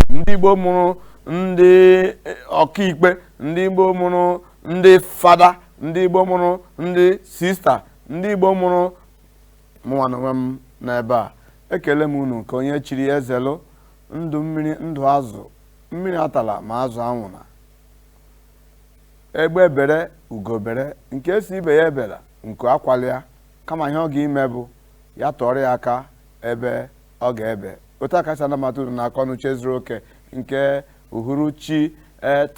ndị Igbo mụrụ ndị ọkaikpe, ndị Igbo mụrụ ndị fada, ndị Igbo mụrụ ndị sista, ndị Igbo mụrụ mụnwa n'onwe m n'ebe a. Ekele m unu ka onye chiri ezelu ndụ mmiri ndụ azụ mmiri atala ma azụ anwụna egbe bere ugobere nke esi ibe ya ebela nke akwalịa kama ihe ọ ga-ime bụ ya tọrọ ya aka ebe ọ ga-ebe. Otu aka si anamata unu na-akọ n'uche zuru oke nke uhuruchi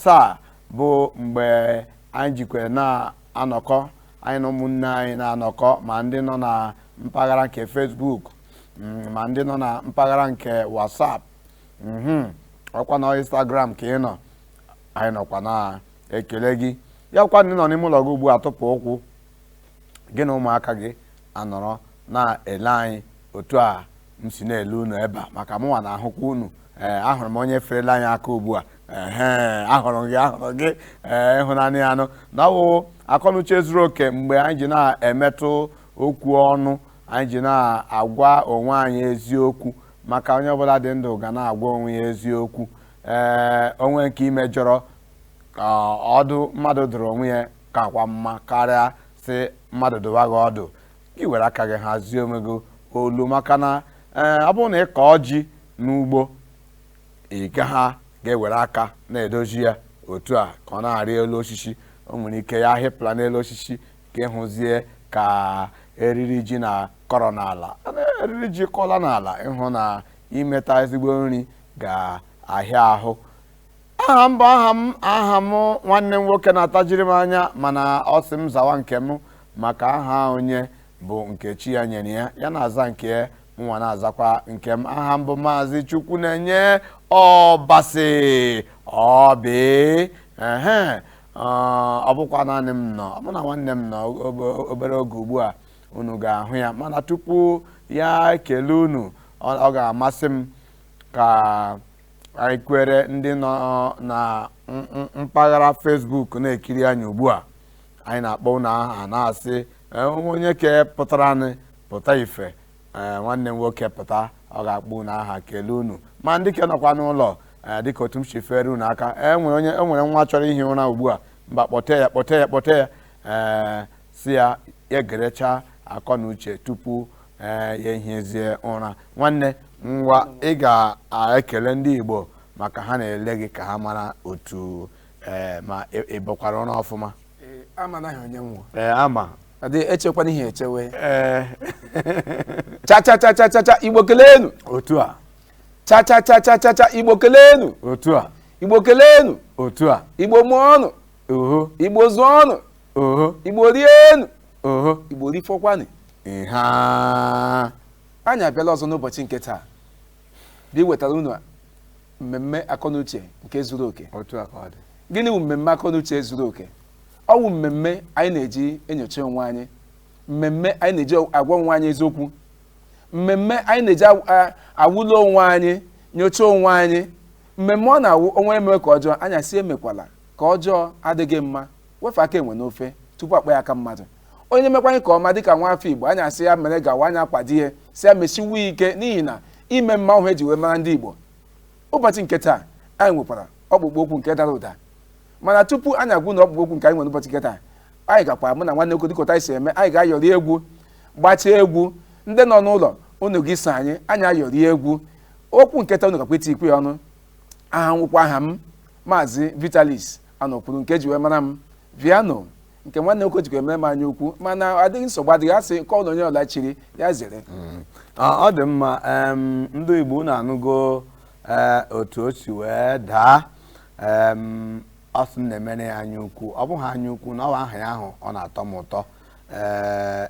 taa bụ mgbe anyị jikwe na-anọkọ anyị na ụmụnne anyị na-anọkọ ma ndị nọ na mpaghara nke Facebook ma ndị nọ na mpaghara nke WhatsApp ọkwa na Instagram ka ị nọ anyị nọkwa na-ekele gị ya kwa ndị nọ n'ime ụlọ gị ugbu a tụpụ ụkwụ gị na ụmụaka gị anọrọ na-ele anyị otu a m si na-ele unu ebe a maka mụnwa na-ahụkwa unu ahụrụ m onye ferela anyị aka ugbu a ahụrụ gị ịhụnanya ya anụ na ọwụ akọnuche zuru oke mgbe anyị ji na-emetụ okwu ọnụ anyị ji na-agwa onwe anyị eziokwu maka onye ọbụla dị ndụ ga na-agwa onwe ya eziokwu onwe nke imejọrọ ọdụ mmadụ dụrụ onwe ya ka kwa mma karịa si mmadụ dụwa gị ọdụ gị were aka gị hazie onwe gị olu maka na ọ bụrụ na ị kọọ ji n'ugbo ị gaghị ga-ewere aka na-edozi ya otu a ka ọ na-arị elu osisi o nwere ike ya hịpụla n'elu osisi ka ịhụzie ka eriri ji na kọrọ n'ala eriri ji kọla n'ala ịhụ na imeta ezigbo nri ga-ahịa ahụ. aha m bụ aha m nwanne m nwoke na-atajiri m anya mana ọ sị m zawa nke m maka aha onye bụ nke chi ya nyere ya na-aza nke nwa na-azakwa nke m. aha m bụ Maazị Chukwu na-enye Ọbasi Obi ọ bụkwa naanị m nọ ọ bụ na nwanne m nọ obere oge ugbu a unu ga-ahụ ya mana tupu ya ekele unu ọ ga-amasị m ka anyị kwere ndị nọ na mpaghara Facebook na-ekiri anyị ugbu a anyị na-akpọ unu aha na-asị onye ke pụtara anyị pụta ife nwanne m nwoke pụta ọ ga-akpọ unu aha kelee unu ma ndị ke nọkwa n'ụlọ dịka otu m si fere unu aka enwere nwa chọrọ ihi ụra ugbu a mba kpọte ya si ya egerecha akọ na uche tupu ya ehizie ụra. Nwanne ngwa ị ga-ekele ndị Igbo maka ha na-ele gị ka ha mara otu ma ị bụkwara ụra ọfụma. Ama echekwana ihe echewe cha Igbo kelenu otu a cha Igbo kelenu otu a Igbo kelenu otu a Igbo mụọ ọnụ Igbo zụọ ọnụ Igbo rienu Igbo rifọkwanụ. Anyị abịala ọzọ n'ụbọchị nke taa bụ iwetara unu mmemme akọnuche nke zuru oke. Gịnị bụ mmemme akọnuche zuru oke? Ọ bụ mmemme anyị na-eji enyocha onwe anyị, mmemme anyị na-eji agwa onwe anyị eziokwu, mmemme anyị na-eji awụlo onwe anyị, nyochaa onwe anyị, mmemme ọ na-awụ onwe emewe ka ọjọọ anya si emekwala ka ọjọọ adịghị mma wefe aka enwe n'ofe tupu akpa ya aka mmadụ. onye mekwanye ka ọma dịka nwa afọ Igbo anya asị ya mere gawa anya akwado ihe si ya mesiwu ike n'ihi na ime mma ahụ eji wee mara ndị Igbo. Ụbọchị nke taa anyị nwekwara ọkpụkpụ okwu nke dara ụda, mana tupu anyị agwụ na ọkpụkpụ okwu nke anyị nwere ụbọchị nke taa, anyị gakwa mụ na nwanne nwoke dịka anyị si eme, anyị ga-ayọrị egwu gbachaa egwu. Ndị nọ n'ụlọ unu gị so anyị ayọrị egwu. Okwu nke taa unu gakwa iti ikwu ya ọnụ. Aha nwụkwa aha m Maazị Vitalis Anọkwuru nke ji wee mara m Viano nke nwanne nwoke jikwa emere m anya ukwu, mana adịghị nsogbu adịghị, asị nke ọnụ onye ọla chiri ya zere. Ọ dị mma. Ndị Igbo na-anụgo otu o si wee daa. Ọ sị na-emere ya anya ukwu, ọ bụghị anya ukwu na ọ bụ aha ya ahụ ọ na-atọ m ụtọ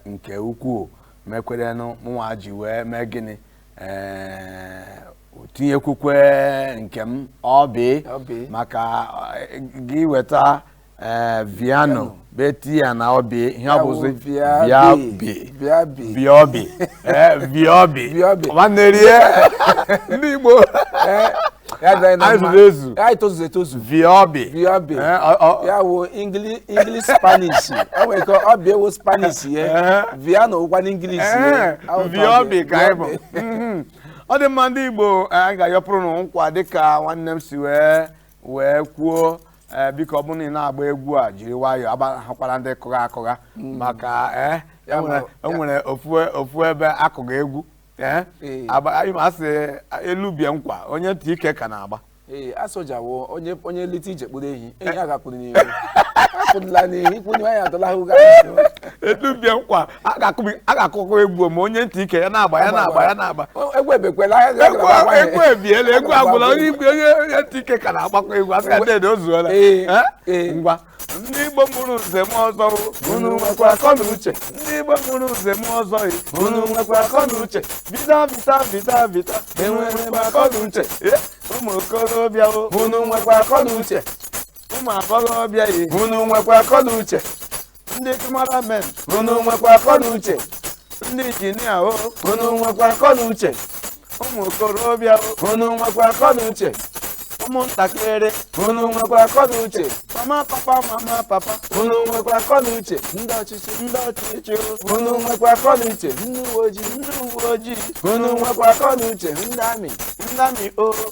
nke ukwuu. Mekwerenụ mụnwa ji wee mee gịnị tinyekwukwe nke m ọbị maka gị weta Viano beti ya na ọbị ihe ọ bụzi Viobi nwanne rie ndị Igbo anyị tozuru etozu Viobi ya wo English Spanish o nwere ike ọ bịa ewo Spanish ya Viano ụkwa n'English Viobi ka anyị bụ. Ọ dị mma ndị Igbo, anyị ga-ayọpụrụ nkwa dịka nwanne m si wee kwuo. Biko ọ bụrụ na ị na-agba egwu a jiri nwayọọ agbaghara ndị kụgha akụgha maka o nwere ofu ebe akụgha egwu asị elubie nkwa onye ntị ike ka na-agba. Asọjawo onye lite ije kpụrụ ehi enyi a gakpụrụ n'ihu akpụdụla n'ihu ikwu n'ihu anyị adọlahụga elubie nkwa a ga-akụkọ egwu ma onye ntị ike ya na-agba egwu ebekwela egwu ebiela egwu agwụla onye ntị ike ka na-agbakọ egwu asị adede o zuola ngwa. Ndị Igbo mụrụ nze m ọzọ unu nwekwa akọ na uche. Ndị Igbo mụrụ nze m ọzọ unu nwekwa akọ na uche. Vita enwere m akọ na uche. Ụmụ okorobịa unu nwekwa akọ na uche. Ụmụ agbọghọbịa unu nwekwa akọ na uche. Ndị kameramen unu nwekwa akọ na uche. Ndị injinia unu nwekwa akọ na uche. Ụmụ okorobịa unu nwekwa akọ na uche. Ụmụntakịrị unu nwekwa akọ na uche. mama papa unu nwekwa akọ na uche. ndị ọchịchị unu nwekwa akọ na uche. ndị uwe ojii unu nwekwa akọ na uche. ndị amị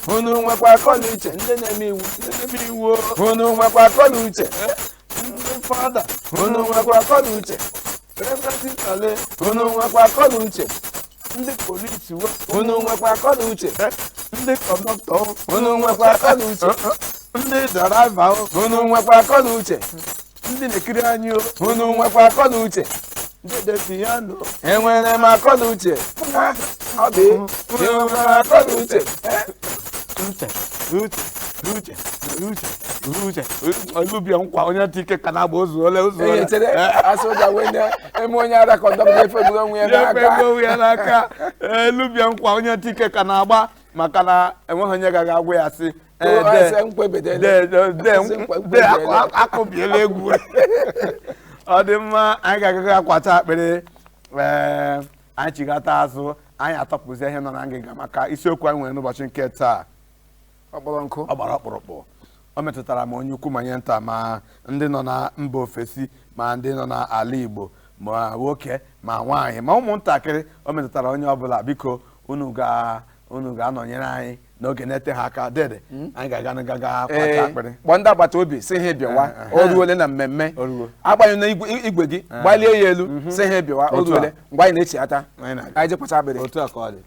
unu nwekwa akọ na uche. ndị na-eme iwu unu nwekwa akọ na uche. ndị fada unu nwekwa akọ na uche. representale unu nwekwa akọ na uche. ndị polisi unu nwekwa akọ na uche. ndị kọndọktọ unu nwekwa akọ na uche. ndị draiva unu nwekwa akọ na uche. ndị na-ekiri anyị unu nwekwa akọ na uche. ndị depiano enwere m akọ na uche. ọ bụ enwere akọ na uche. Uche olubia nkwa onye ntị ike ka na-agba ozuole eme onye ara kọndọm efegoro onwe ya n'aka elubia nkwa onye ntị ike ka na-agba maka na enweghị onye gaghị agwa ya sị akụbiela egwu. Ọ dị mma, anyị ga-agaghị akwata akpịrị anyị chigata azụ, anyị atọpụzi ihe nọ na ngịga maka isiokwu anyị nwere n'ụbọchị nke taa. Ọ gbara ọkpụrụkpụ. O metụtara ma onye ukwu ma nye nta, ma ndị nọ na mba ofesi ma ndị nọ n'ala Igbo ma nwoke ma nwaanyị ma ụmụntakịrị. O metụtara onye ọbụla. Biko unu ga-anọnyere anyị n'oge na-ete ha aka dede anyị ga-aga kwata akpịrị. Kpọọ ndị agbata obi si ha bịawa o ruole na mmemme agbanyụ na igwe gị gbalie ya elu si ha bịawa o ruole mgbe anyị na-echi ata anyị je kwata akpịrị. Otu a ka ọ dị.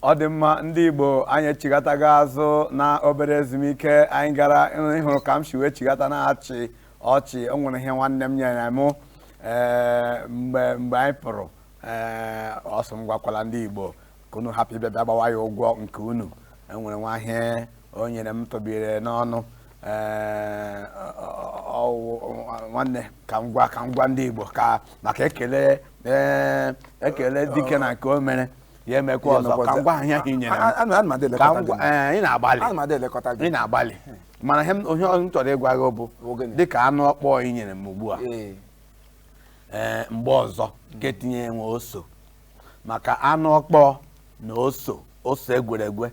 ọ dị mma ndị Igbo anyị chigataga azụ na obere ezumike anyị gara ịhụrụ ka m si wee chigata na-achị ọchị. O nwere ihe nwanne m nyere m mgbe anyị pụrụ ọsọ m gwakwala ndị Igbo ka unu hapụ ịbịa gbawa ya ụgwọ nke unu. Enwere nwa ihe o nyere m tọbire n'ọnụ nwanne ka m gwa ndị Igbo ka maka ekele dike na nke o mere ya emekwa ọzọ ka m gwa ihe ahụ nyere ị na-agbalị mana ihe m chọrọ ịgwa gị bụ dịka anụ ọkpọ ị nyere m ugbu a mgbe ọzọ nke tinye enwe oso maka anụ ọkpọ na oso egweregwe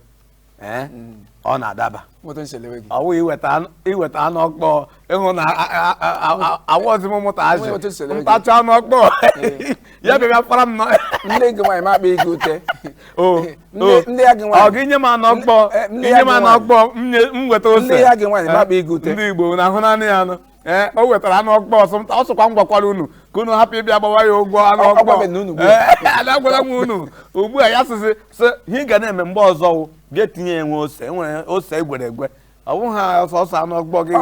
ọ na-adaba ọwụ iweta anụ ọkpọ ịhụ na awọzi m mụta azụ ntacha anụ ọkpọ ya bịa kpara m ndị gị nwaanyị makpa ego ute ọ gị nye m anụ ọkpọ m weta ose ndị ya gị nwaanyị makpa ego ute ndị Igbo na-ahụ naanị ya anụ o wetara anụ ọkpọ ọ sụkwa m gwakwara unu ka unu hapụ ịbịa gbawa ya ụgwọ anụ ọkpọ agwala m unu ugbu a ya sịsị ihe ị ga na-eme mgbe ọzọ ga-etinye enwe ose enwere ose egweregwe ọ bụghị ha ọsọ anụ ọkpọ gị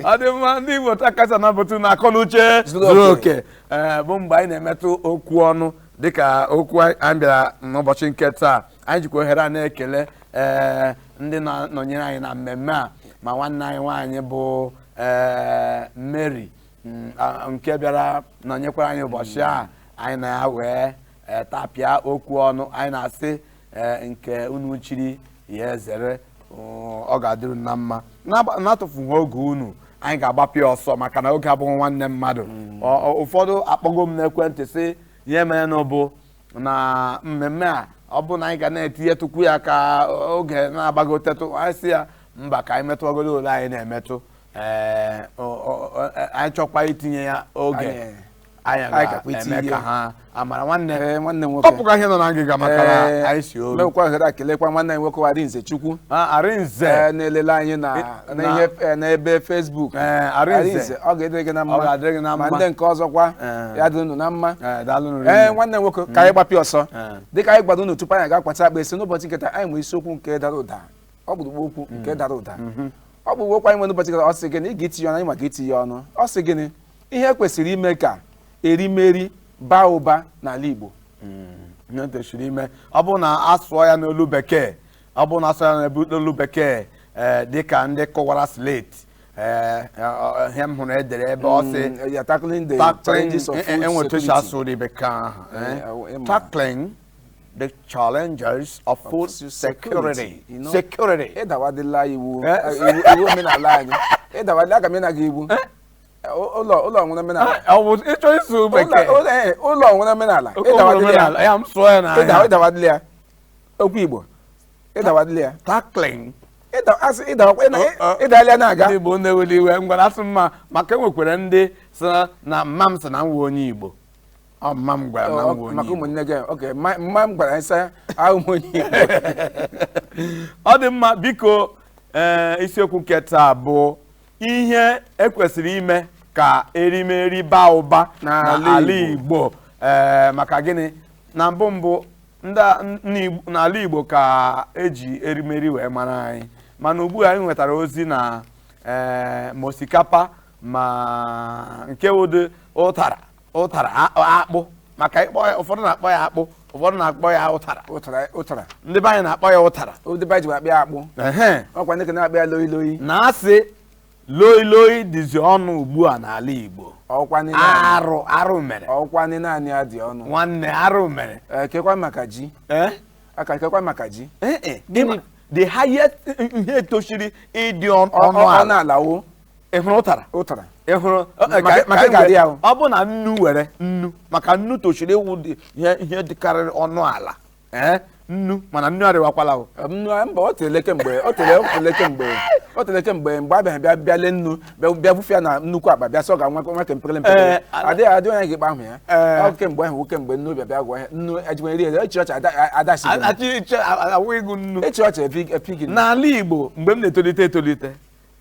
ọ dị mma ndị Igbo kacha na-abụtụ na akọ na uche zuru oke bụ mgbe anyị na-emetụ okwu ọnụ dịka okwu anyị bịara n'ụbọchị nke taa. Anyị jikwa ohere a na-ekele ndị nọnyere anyị na mmemme a ma nwanne anyị nwaanyị bụ Mary nke bịara nọnyekwara anyị ụbọchị a anyị na ya wee tapịa okwu ọnụ. Anyị na-asị nke unu chiri ya ezere ọ ga-adịru na mma na-atụfughị oge unu. Anyị ga-agbapịa ọsọ maka na oge abụghị nwanne mmadụ. Ụfọdụ akpọgo m n'ekwentị sị ihe mere n'ụbụ na mmemme a ọ bụ na anyị ga na-etinye tukwu ya ka oge na-agbagotetụ. Anyị sị ya mba ka anyị metụ ogodo ole anyị na-emetụ anyị chọkwa itinye ya oge anyị ga-eme ka ha amara nwanne nwoke ọpụga ihe nọ na ngịga maka anyị si olu mekwa ohere kelekwa nwanne anyị nwoke Arinze Chukwu Arinze na-elele anyị n'ebe Facebook. Arinze ọ ga-edịrị gị na mma ma ndị nke ọzọkwa ya dị unu na mma. Nwanne nwoke ka anyị gbapịa ọsọ dịka anyị gbado unu tupu anyị ga-akpata akpa esi n'ụbọchị nketa anyị nwere isiokwu nke dara ụda ọkpụrụkpụ okwu nke dara ụda ọkpụrụkpụ okwu anyị nwere n'ụbọchị nketa. Ọ sị gịnị ị ga-etinye ọnụ anyị maka itinye ọnụ. Ọ sị gịnị ihe kwesịrị ime ka erimeri baa ụba n'ala Igbo. Ihe tosiri ime ọ bụ na asụọ ya n'olu bekee ọ bụ na asụọ ya n'olu bekee dịka ndị kọwara slate ihe m hụrụ edere ebe ọ sị tackling the challenges of food security. Tackling the challenges of food security. Ịdawadịla iwu omenala anyị. Ịdawadịla aga m ịna gị iwu ụlọ nwere omenala. Ịchọ isu bekee ụlọ nwere omenala. Ịdawadịla ya okwu Igbo. Ịdawadịla ya tackling ịdala na-aga. Ndị Igbo na-eweli iwe ngwara asị mma maka enwekwara ndị sị na mma m sị na nwa onye Igbo. Mma m gwara na nwa onye Igbo maka ụmụnne gị mma m gwara nsị ahụ onye Igbo. Ọ dị mma biko isiokwu nke taa bụ ihe ekwesịrị ime ka erimeri baa ụba n'ala Igbo. Maka gịnị na mbụ n'ala Igbo ka eji erimeri wee mara anyị mana ugbu a anyị nwetara ozi na ma osikapa ma nke ụdị ụtara akpụ maka ụfọdụ na-akpọ ya akpụ ụfọdụ na-akpọ ya ụtara ndị be anyị na-akpọ ya ụtara ndị be anyị ji akpọ ya akpụ ọkwa ndị na-akpọ ya loyi loyi na-asị loyi dịzi ọnụ ugbu a n'ala Igbo. Arụ mere ọkwanị naanị ya dị ọnụ nwanne arụ mere kekwa maka ji kekwa maka ji the highest ihe toshiri ịdị ọnụ ala wo ịhụrụ ụtara ịhụrụ ọ bụ na nnu were nnu maka nnu toshiri ewu ihe dịkarịrị ọnụ ala nnu mana nnu arịwakwala mba o tere kemgbe abịa bịale nnu bịa bufia na nnukwu akpa bịa sọ ga nwa kempere mpere adịghị onye ga-ekpe ahụ ya kemgbe ahụ kemgbe nnu bịa gwa ya nnu ejimeri echi ọcha adasi echi ọcha epigi n'ala Igbo mgbe m na-etolite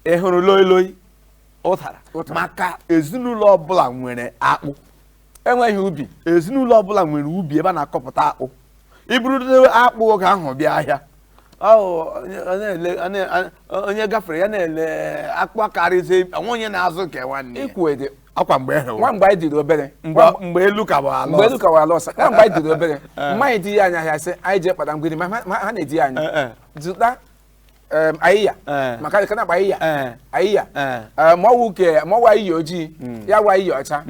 ị hụrụ loyi ụtara maka ezinụlọ ọbụla nwere akpụ enweghị ubi. Ezinụlọ ọbụla nwere ubi ebe a na-akọpụta akpụ. Iburu akpụ oge ahụ bịa ahịa, onye gafere ya na-ele akpụ akarịzi onye na-azụ nke nwanne Ikwede akwa mgbe anyị dịrị obere mgbe elu ka bụ ala ọsọ mgbe anyị dịrị obere mmanya dị ya anya ahịa sị anyị jee kpata mgbidi ma ha na-edi ya anya zụta ayịya maka ka na-akpa ayịya ma ọwụ ayịya ojii ya wụ ayịya ọcha,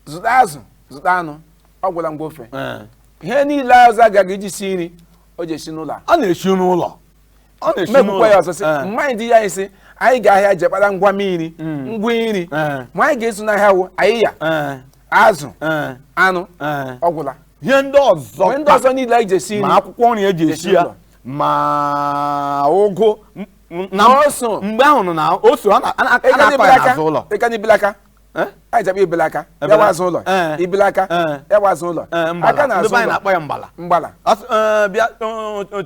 zụta azụ zụta anụ, ọ gwụla mgbe ofe ihe niile ọzọ agaghị iji si nri o ji esi n'ụlọ ọ na-esi n'ụlọ mekwukwa ya ọzọ sị mmanya dị ya isi anyị ga-ahịa jee kpata ngwa mmiri ngwa nri ma anyị ga-eso n'ahịa wụ ayịya azụ anụ, ọ gwụla ihe ndị ọzọ niile anyị ji esi nri ma akwụkwọ nri eji esi ya ma ụgụ na ose mgbe ahụ nọ na ose a na-akọ ya n'azụ ụlọ ịka n'ibelaka anyị jebe ibelaka ya wazụ ụlọ ibelaka ya wazụ ụlọ aka na azụ ụlọ na-akpọ ya mgbala bịa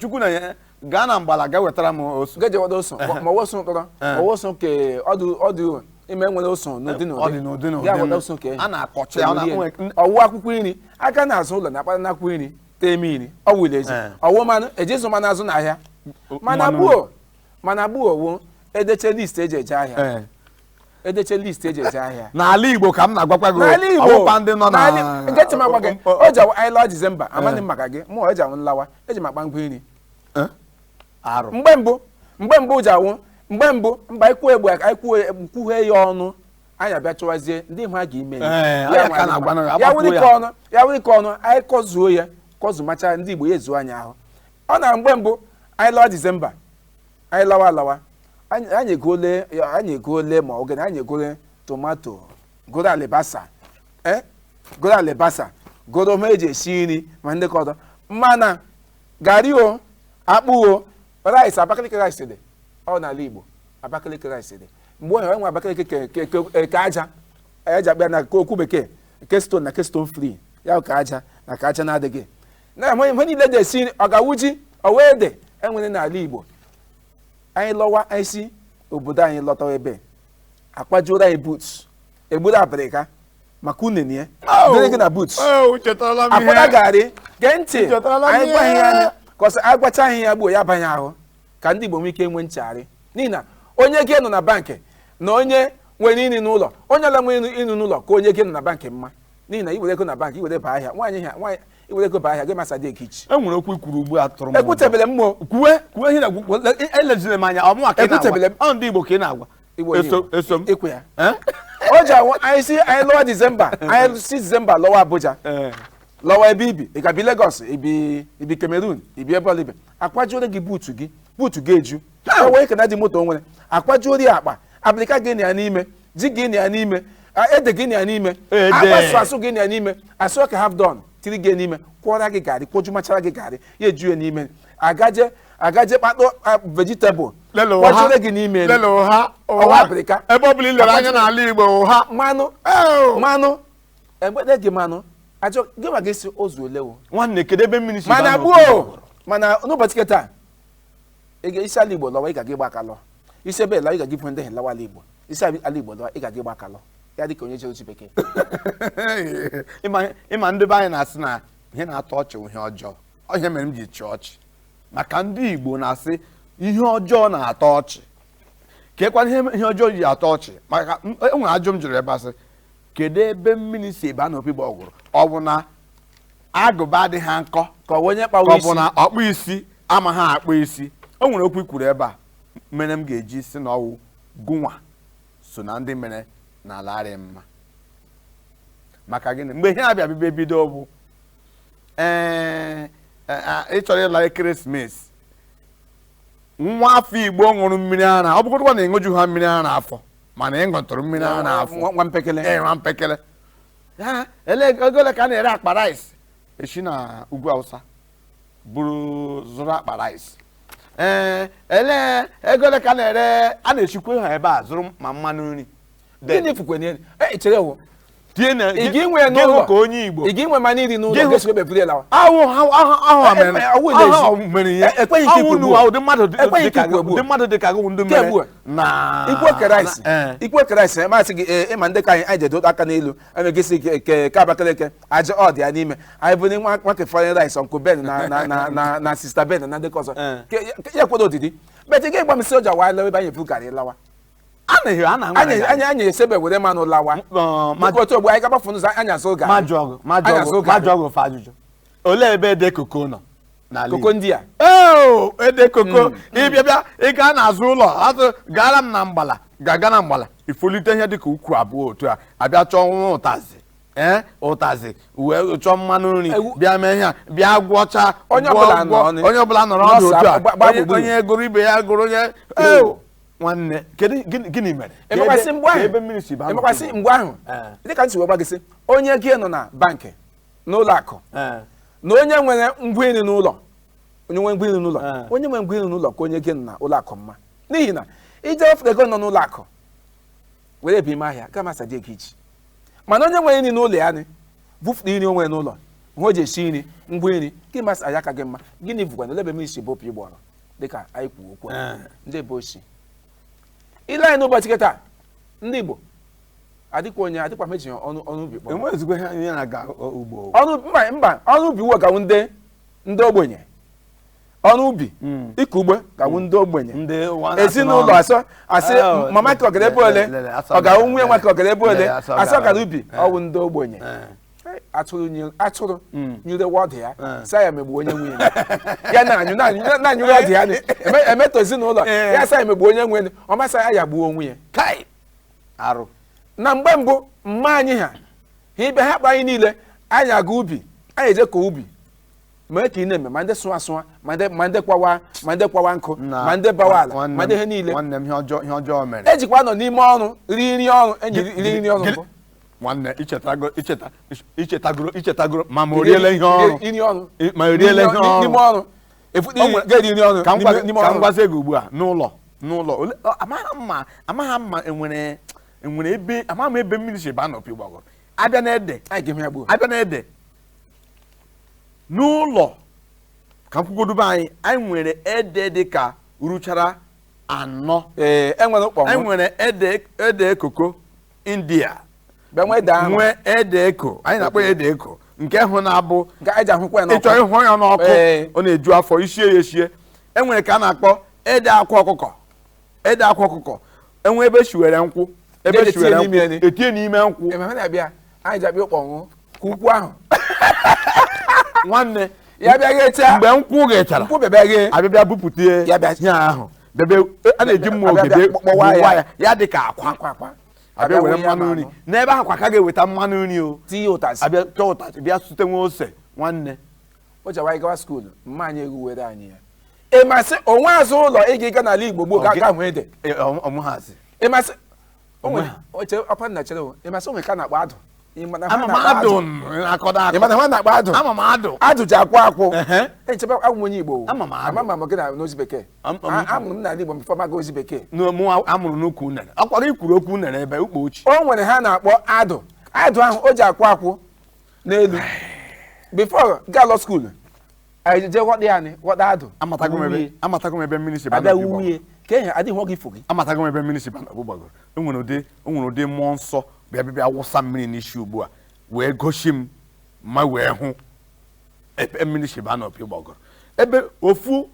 Chukwu na ya gaa na mgbala ga wetara m oso ga jewada oso ma oso tọrọ oso ke ọdụ ime nwere oso n'ụdị n'ụdị ya wada oso ke a na-akọcha ya ọwụ akwụkwọ nri aka na azụ ụlọ na-akpata n'akwụkwọ nri tee mmiri ọ wụla ezi ọwụ mmanụ eji ịzụ mmanụ azụ n'ahịa mana gbuo wo edeche list eji eje ahịa n'ala Igbo ka m na-agwakwa gị ọwụkwa ndị nọ na nke chima gwa gị o ji awụ anyị lọọ Disemba amaghị m maka gị mụ o ji awụ nlawa eji m akpa ngwa nri mgbe mbụ ji awụ mgbe mbụ mba ikwughe ya ọnụ anyị abịa chọwazie ndị ha ga-ime ya wuri ka ọnụ anyị kọzuo ya kọzumacha ndị Igbo ya ezuo anyị ahụ ọ na mgbe mbụ anyị lọọ Disemba anyị lawa anyị egole ma ọ gịnị anyị egole tomato goro alibasa goro ma eji esi nri ma ndị ka ọzọ mana gari o akpụ o rice Abakaliki rice dị ọ n'ala Igbo Abakaliki rice dị mgbe onye nwe Abakaliki ke aja eji akpa na okwu bekee ke stone na ke stone free ya ka aja na ka aja na-adịghị na ihe niile dị esi nri ọ ga-awụ ji ọwa ede enwere n'ala Igbo anyị lọwa anyị si obodo anyị lọtawa ebe akpajuoro anyị boots egburu abịrịka maka unene ya dịrị gị na boots akpara garị gee ntị anyị gwaghị ya anya kọsị agwachaghị ya gbuo ya banye ahụ ka ndị Igbo nwee ike nwe nchegharị n'ihi na onye gị nọ na bankị na onye nwere nri n'ụlọ onye ala nwere nri n'ụlọ ka onye gị nọ na bankị mma n'ihi na iwere ego na bankị iwere baa ahịa nwaanyị iwere ego baa ahịa gị masa dị ekichi enwere okwu ikwuru ugbu a tụrụ m ekwutebele m kwuwe ihe na elezire m anya ọmụ aka ọ ndị Igbo ka ị na-agwa eso m ikwe ya o ji awụ anyị si anyị lọwa Disemba anyị si Disemba lọwa Abuja lọwa ebe ibi ị ga bi Lagos ibi Cameroon ibi ebe ọlibe akwajuore gị buutu gị eju wee kana dị moto nwere akwajuori akpa abịrịka gị na ya n'ime ji gị na ya n'ime ede gị na ya n'ime asụ gị na ya n'ime asụ ka have done tiri gị n'ime kwọra gị garị kwojumachara gị garị ya eju ya n'ime agaje kpatụ vegetable kwajuore gị n'ime ọha abịrịka ebe ọ bụla ilere anya n'ala Igbo ụha mmanụ egbede gị mmanụ ajọ gị ma gị si ozu olewo nwanne kedu ebe mmiri si mana gbuo mana n'ụbọchị keta isi ala Igbo lọwa ị ga gị gbakalọ isi ebe la ị ga gị bụ ndị lawa ala Igbo isi ala Igbo lọwa ị ga gị gbakalọ ya dị ka onye jere otu bekee ịma ndị be anyị na-asị na ihe na-atọ ọchị ihe ọjọọ ihe mere m ji chịa ọchị maka ndị Igbo na-asị ihe ọjọọ na-atọ ọchị kekwana ihe ọjọọ ji atọ ọchị maka enwere ajụ m jụrụ ebe asị kedu ebe mmiri si ebe a na opi gbọgwụrụ ọ bụ na agụba adịghị nkọ ka onye ọ bụ na ọkpụ isi ama ha akpụ isi o nwere okwu ikwuru ebe a mere m ga-eji si na ọwụ gụnwa so na ndị mere n'ala arị mma maka gịnị mgbe ihe abịa bibe bido bụ ịchọrọ ịla ekeresimesi nwa afọ Igbo ṅụrụ mmiri ara ọ bụgodịkwa na ịṅụju ha mmiri ara afọ mana ịṅụtụrụ mmiri ara afọ nwa mpekele egole ka a na-ere akpa rice echi na ugwu Awụsa buru zụrụ akpa rice egole ka a na-ere a na-echikwa ha ebe a zụrụ ma mmanụ nri gịnị fukwenye chere wo tie na igi nwe n'ụlọ ka onye Igbo igi nwe ma n'iri n'ụlọ ga-esi be buru lawa mmadụ dị ka ndị mere na ikwe kraịst masị gị ịma ndị ka anyị jedo aka n'elu emegisi ke Abakaliki aja ọ dị ya n'ime anyị bụ nwake foreign rice Uncle Ben na Sister Ben na ndị ọzọ ya kwado odidi bet gị gba m si ọja wa lawa ebe anyị efu karị lawa anyị esebe were mmanụ lawa otu ogbe anyị gabafu n'ụzọ anyị azụ ga majọgụ fa ajụjụ olee ebe ede koko nọ koko ndị a ede koko ịbịa ị gaa n'azụ ụlọ azụ gaara m na mgbala gaga na mgbala ifolite ihe dịka ukwu abụọ otu a abịa chọọ nwa ụtazị wee chọọ mmanụ nri bịa mee ihe bịa gwọcha onye ọbụla nọrọ ọdụ otu a onye gụrụ ibe ya gụrụ onye nwanne gịnị mere emekwasị mgbe ahụ dịka ntị wee gwa gị sị onye gị nọ na bankị n'ụlọ akụ na onye nwere ngwa nri n'ụlọ onye nwe ngwa nri n'ụlọ ka onye gị nọ na ụlọ akụ mma n'ihi na ije ofe ego nọ n'ụlọ akụ were ebi ime ahịa gama sadị ego iji mana onye nwere nri n'ụlọ ya nị bufụta nri onwe n'ụlọ nwe o ji esi nri ngwa nri gị masị aya ka gị mma gịnị bụkwa na olebe mmiri si bopụ ịgbọrọ dịka anyị kwuo okwu ndị ebe ochi ile anyị n'ụbọchị kịta ndị Igbo adịkwa meji ọnụ ubi ọnụ ubi uwe gawu ndị ogbenye ọnụ ubi ịkụ ugbo gawu ndị ogbenye ezinụlọ asị mama ka ọgara ebe ole ọ ga-awụ nwunye nwa ka ọgara ebe ole asị ọgara ubi ọwụ ndị ogbenye atụrụ nyere wọdụ ya sa ya megbu onye nwunye ya na-anyụrụ ọdụ ya emetọ ezinụlọ ya sa ya megbu onye nwunye ọ masị ya gbuo onwe ya arụ na mgbe mbụ mma anyị ha ibe ha kpa anyị niile anyị aga ubi anyị eje ka ubi mee ka ị na-eme ma ndị sụwa asụwa ma ndị kwawa nkụ ma ndị bawa ala ma ndị ihe niile ejikwa nọ n'ime ọrụ ri nri ọrụ enyi ri nri ọrụ mbụ nwanne ichetagoro ma oriele ihe ọrụ ma oriele ihe ọrụ n'ime ọrụ ga-eri nri ọrụ ka m gwazie gị ugbu a n'ụlọ amaghị mma enwere ebe amaghị m ebe mmiri si ba n'opi gbagoro abịa na ede n'ụlọ ka m kwugodobe anyị nwere ede dị ka ruchara 4 enwere ede koko India nwee ede eko anyị na-akpọ ya ede eko nke hụ na-abụ ịchọ ịhụ ya n'ọkụ ọ na-eju afọ isie ya esie enwere ka a na-akpọ ede akwa ọkụkọ enwe ebe shiwere nkwụ etinye n'ime nkwụ nwanne ya bịa ghecha mgbe nkwụ ghechara abịa bupụta ya ahụ a na-eji mma ogede kpọwa ya dị ka akwa abịa were mmanụ nri n'ebe ahụ kwa ka ga-eweta mmanụ nri o abịa chọọ ụtazị bịa sute nwe ose nwanne o jawa gawa skuulu mma anyị egwu were anyị ya ịmasị onwe azụ ụlọ ị ga n'ala Igbo gboo ga hụ ede ọmụhazi ịmasị onwe ka na-akpọ adụ adụ ji akwụ echebe agwụ onye Igbo ama m gị na n'ozi bekee amụrụ m n'ala Igbo mfe maga ozi bekee amụrụ n'ukwu unere akwara ikwuru okwu unere ebe ukpo ochie o nwere ha na-akpọ adụ ahụ o ji akwụ n'elu before galo school anyị je ghọta adụ amatago m ebe mmiri si abịa wuye ka ihe adịghị nwoke ifo gị amatago m ebe mmiri si ba n'ọbụ gbagoro enwere ụdị mmụọ nsọ bịa wụsa mmiri n'isi ugbu a wee gosi m ma wee hụ ebe mmiri si ba n'opi gbagoro ebe ofu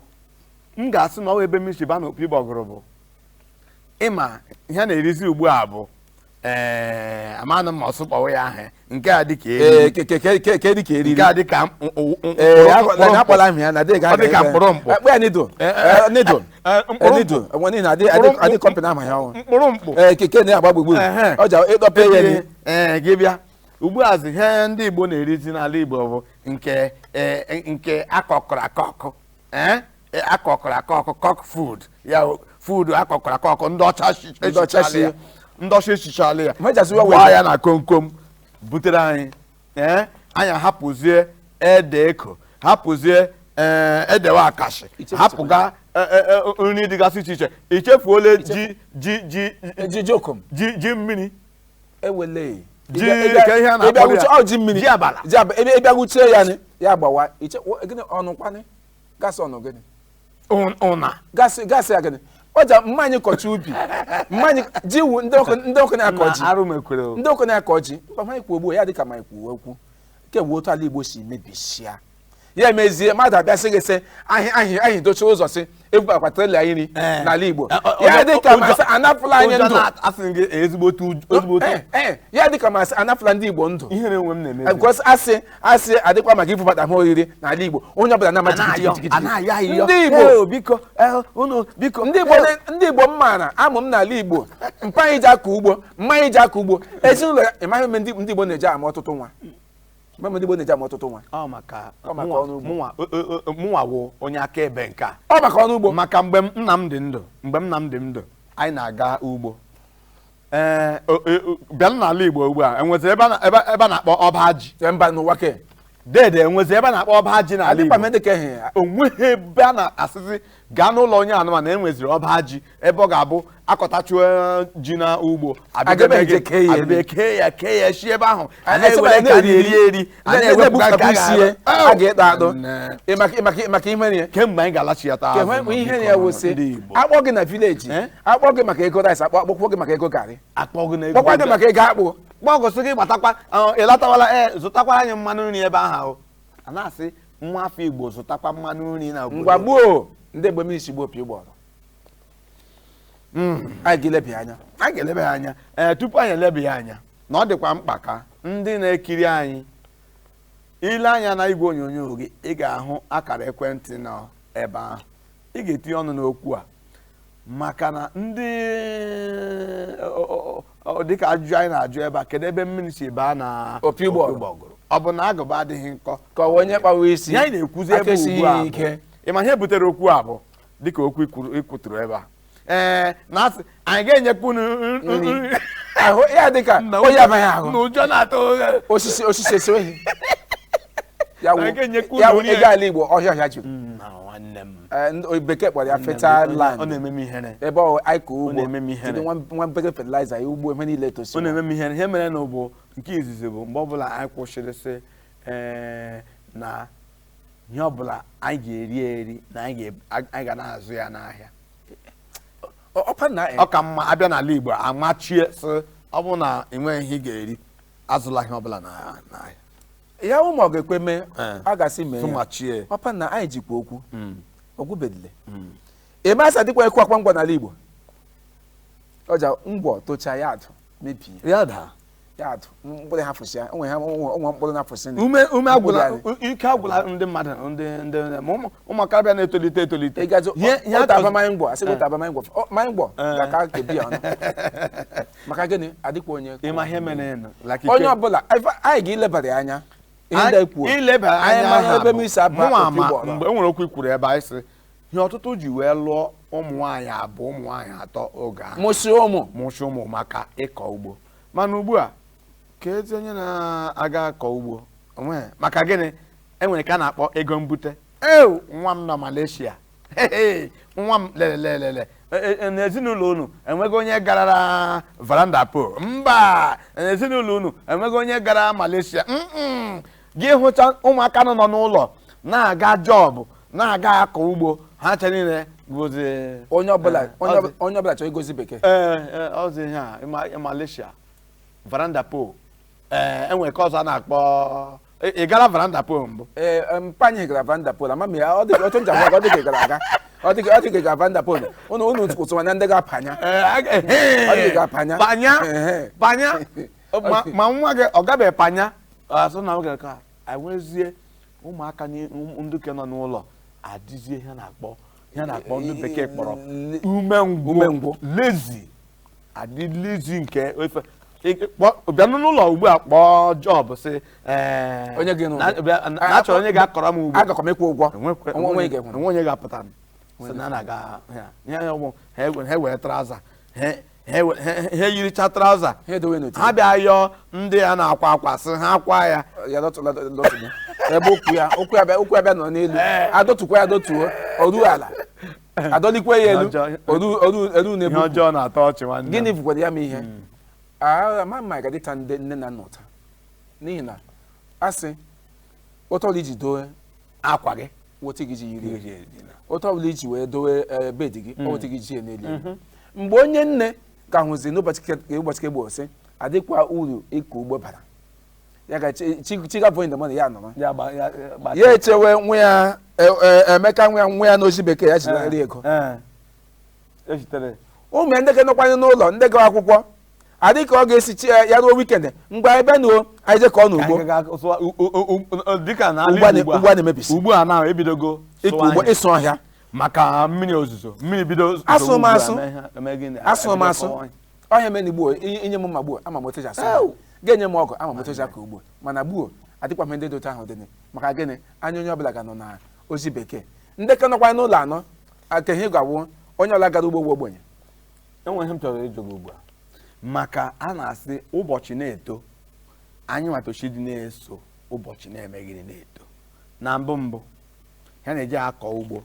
m ga-asị na ọ ebe mmiri si ba n'opi gbagoro bụ ịma ihe na-erizi ugbu a bụ amanụ m ọsụ kpọwa ya ahụ nke a dịka eriri nke a dịka mkpụrụ gị bịa ugbu a zi ihe ndị Igbo na-erizi n'ala Igbo bụ nke akọkọrọ akọkọ cock food ya food akọkọrọ akọkọ ndị ọcha echichara ya waa ya na komkom butere anyị anyị hapụzie ede eko hapụzie edewe akashi hapụga nri dịgasị iche iche ichefuole ji mmiri ewele ji ka ihe a na-akpọ ya ji mmiri ji abala ebe bịagwuchie ya ni ya gbawa iche gịnị ọnụ kwanị gasị ọnụ gịnị ụna gasị ya gịnị ọja mmanya kọcha ubi mmanya ji wu ndị okenye akọ ji ndị okenye akọ ji mmanya kwu ogbo ya dịka ma ikwu okwu kemgbe otu ala Igbo si mebisia ya emezie mmadụ abịa sị gị sị anyị dochie ụzọ sị ebubakwa trela nri n'ala Igbo ya dịka ma sị anapụla anyị ndụ ya dịka ma sị anapụla ndị Igbo ndụ because asị adịkwa maka ibubata ha oriri n'ala Igbo onye ọbụla na-amaji ndị Igbo m maara amụ m n'ala Igbo mpa anyị ji akọ ugbo mmanya ji akọ ugbo ezinụlọ ya ịmaghị eme ndị Igbo na-eji ama ọtụtụ nwa mgbe ndị Igbo na-eji ama ọtụtụ nwa mụnwa wụ onye akaebe nke a ọ maka ọrụ ugbo maka mgbe nna m dị ndụ anyị na-aga ugbo bịa n'ala Igbo ugbu a enwezi ebe a na-akpọ ọba ji mba n'ụwa ke dede enwezi ebe a na-akpọ ọba ji n'ala Igbo onweghị ebe a na-asịzi gaa n'ụlọ onye anụmanụ enweziri ọba ji ebe ọ ga-abụ akọtachuo ji na ugbo abịa kee ya shi ebe ahụ eri a ga-ịta adụ maka ihe kemgbe anyị ga-alachi ya taa ihe ya wụsị akpọ gị na vileji akpọ gị maka ego rice akpọkwa gị maka ego garị akpọ gị maka ego akpụ gbagọsị gị gbatakwa ịlatawala zụtakwara anyị mmanụ nri ebe ahụ a na-asị nwa afọ Igbo zụtakwa mmanụ nri na obodo ngwa gboo ndị Igbo mmiri si gbo opi ụgbọrọ anyị ga-elebe ya anya tupu anyị elebe ya anya na ọ dịkwa mkpa ka ndị na-ekiri anyị ile anya na igwe onyonyo gị ị ga-ahụ akara ekwentị nọ ebe ahụ ị ga-etinye ọnụ n'okwu a maka na ndị dịka ajụjụ anyị na-ajụ ebe a kedu ebe mmiri si baa na opi ụgbọgụrụ ọ bụ na agụba adịghị nkọ ka onye kpawa isi ya anyị na-ekwuzi ebe ugbu a ịma ihe butere okwu a bụ dịka okwu ikwuturu ebe a na asị anyị ga-enyekwu nri ahụ ya dịka onye amaghị ahụ na ụjọ na-atụ osisi esiweghị ya wụ ego ala Igbo ọhịa juru bekee kpọrọ ya fertile land ọ na-eme m ihere ebe anyị kọ ugbo na-eme ihere nwa mpeke fertilizer ya ugbo ebe niile tosi ọ na-eme m ihere ihe mere na ụbụ nke izizi bụ mgbe ọbụla anyị kwụsịrị sị na ihe ọbụla anyị ga-eri na anyị ga na-azụ ya n'ahịa ọ ka mma abịa n'ala Igbo amachie sị ọ bụ na enweghị ihe ị ga-eri azụla ihe ọbụla n'ahịa ya ụmụ ọ ga-ekwe mee a ga-asị mee machie ọpa na anyị jikwa okwu ogwubedile eme asa dịkwa ekwu akwa ngwọ n'ala Igbo ọja ngwọ tocha ya adụ mebie ya adụ mkpụrụ ha fụsịa onwe mkpụrụ na-afụsị ume agwụla ike agwụla ndị mmadụ ndị ụmụaka bịa na-etolite abamanya ngwọ asị gota abamanya ngwọ ga-aka kebi ọnụ maka gịnị adịkwa onye ịma ihe mere onye ọbụla anyị ga-ilebara anya ilebara anya ebe m isi aba mgbe e nwere okwu ikwuru ebe anyị sị ihe ọtụtụ ji wee lụọ ụmụ nwaanyị abụọ ụmụ nwaanyị atọ oge ahụ mụsị ụmụ maka ịkọ ugbo mana ugbu a ka ezi onye na-aga akọ ugbo maka gịnị enwere ka a na-akpọ ego mbute nwa m na Malaysia nwa m lelelele n'ezinụlọ unu enweghị onye gara veranda pool mba n'ezinụlọ unu enweghị onye gara Malaysia gị hụcha ụmụaka nọ n'ụlọ na-aga jọbụ na-aga akọ ugbo ha ncha niile bụzi onye ọbụla chọrọ igozi bekee ọzi ihe a Malaysia veranda pool enwere ka ọzọ a na-akpọ ị gara veranda pool mbụ mpanye gara veranda pool ama m ya otu njem ọ dịka gara aga ọ dịka gara veranda pool unu kwụsịwa na ndị ga-apanya ọ dịka apanya panya ma nwa gị ọ gabeghị panya asụ na oge ka enwezie ụmụaka ndị ke nọ n'ụlọ adịzie ihe na-akpọ ndị bekee kpọrọ umengwụ lezi adị lezi nke ofe bịa n'ụlọ ugbu a kpọọ jọb sị na-achọrọ onye ga-akọrọ m ugbo agakọ m ịkwụ ụgwọ onwe onye ga-apụta ha were traụza ha yiricha traụza ha bịa yọọ ndị a na-akwa akwa sị ha akwa ya ebe okwu ya bịa nọ n'elu adọtukwa ya adọtuo oru ala adọlikwe ya elu oru ihe ọjọọ na-atọ ọchị nwanne gịnị bụkwara ya ma ihe ma ga-adịta ndị nne na nna ụta n'ihi na asị otu ọbụla iji dowe akwa gị wote gị ji yiri otu ọbụla iji wee dowe bedị gị wote gị ji ya n'elu mgbe onye nne ka hụzi n'ụbọchị kegbe ose adịkwa uru ịkọ ugbo bara ya ga chigabụ ndị mmadụ ya nọrọ ya echewe nwa ya Emeka nwa ya n'ozi bekee ya ji nri ego ụmụ ndị nọkwanye n'ụlọ ndị gawa akwụkwọ adị ka ọ ga-esi ya ruo wikend mgbe anyị bịa n'o anyị je ka ọ n'ugbo ugbo na-emebisi ugbu a na-ebidogo ịkọ ugbo ịsụ ọhịa maka mmiri ozuzo mmiri bido asụmasụ ọhịa mere igbo inye m mma gbuo ama moto ji asụ ga-enye m ọgụ ama moto ji aka ugbo mana gbuo adịkwa m ndị dote ahụ dị maka gịnị anya onye ọbụla ga-anọ na ozi bekee ndị ka nọkwa n'ụlọ anọ aka ihe ga-awụ onye ọla gara ugbo ogbenye enweghị m chọrọ ịjụ gị ugbu a maka a na-asị ụbọchị na-eto anyị nwatochi dị na-eso ụbọchị na-eme gịnị na-eto na mbụ ha na-eji akọ ugbo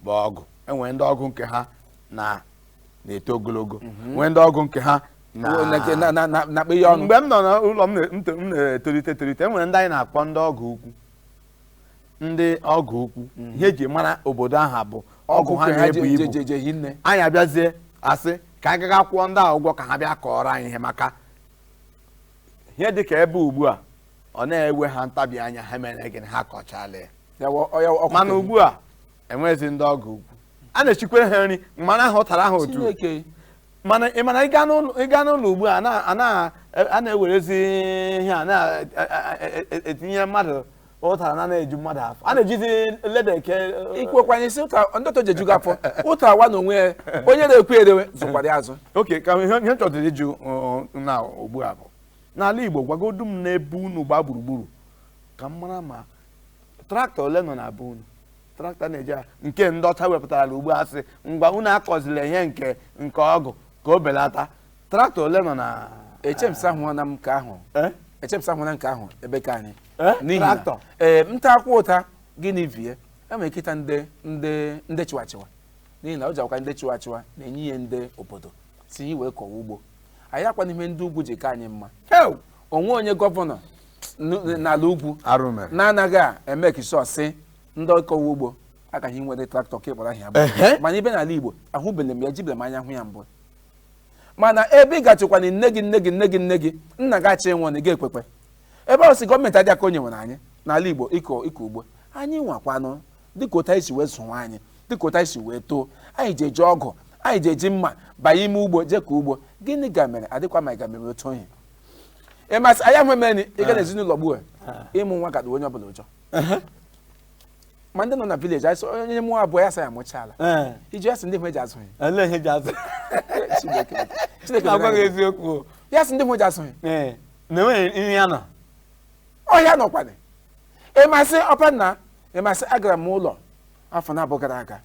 bụ ọgụ enwere ndị ọgụ nke ha na-eto ogologo nwee ndị ọgụ nke ha na-akpa ihe ọnụ. Mgbe m nọ n'ụlọ m na-etolite enwere ndị anyị na-akpọ ndị ọgụ ukwu ihe eji mara obodo ahụ bụ ọgụ ha na-ebu ibu anyị abịazie asị ka anyị gaga kwụọ ndị ahụ ụgwọ ka ha bịa kọọrọ anyị ihe maka ihe dị ka ebe ugbu a ọ na-ewe ha ntabi anya ha mere gịnị ha kọchala ya mana ugbu a enweghịzi ndị ọgụ ukwu a na-echikwere ha nri mana ahụ tara ha otu mana ị mana ịga n'ụlọ ugbu a a na-ewerezi ihe a na-etinye mmadụ ụtara na-eju mmadụ afọ a na-ejizi leda eke ikwekwanye isi ụta ndọtọ jejugo afọ ụta awa na onwe ya onye na-ekwu edewe zụkwara azụ oke ka ihe chọtara ịjụ na ugbu a bụ n'ala Igbo gwagodu m n'ebe unu gba gburugburu ka m mara ma traktọ ole nọ na be unu traktọ na-eji nke ndị ọcha wepụtara ugbu a sị ngwa unu akọzila ihe nke ọgụ ka o belata traktọ ole nọ na echemsa hụna m nke ahụ ebe ka anyị n'ihi traktọ nta akwụ ụta gịnị vie enwere ike ịta ndị chịwachịwa n'ihi na o ji akwa ndị chịwachịwa na-enye ihe ndị obodo si ihe wee kọwa ugbo anyị akwa n'ime ndị ugwu ji ka anyị mma onwe onye gọvanọ n'ala ugwu na-anaghị eme kisọ si ndị ọkọwa ugbo agaghị nwere traktọ ka ịkpọrọ ahịa bụ mana ibe n'ala Igbo ahụbele m ya jibere m anya hụ ya mbụ mana ebe ị gachịkwa na nne gị nna gị achị nwụ na gị ekwekwe ebe ọ si gọọmenti adị aka onye nwere anyị n'ala Igbo ịkọ ugbo anyị nwakwanụ dịka ụta isi wee zụọ anyị dịka ụta isi wee too anyị ji eji ọgụ anyị ji eji mma banye ime ugbo jee ka ugbo gịnị ga mere adịkwa ma ị ga mere otu onye ịmasị anyị ahụ emeni ịga na ezinụlọ gbuo ịmụ nwa gada onye ọbụla ụjọ ma ndị nọ na vileji anyị onye mụọ abụọ ya sa ya mụchaala iji asị ndị eji azụghị eziokwu ya sị ndị eji azụghị na-enweghị ihe ya nọ ọhịa nọkwana ịmasị ọpanna ịmasị agara m ụlọ afọ na-abụọ gara aga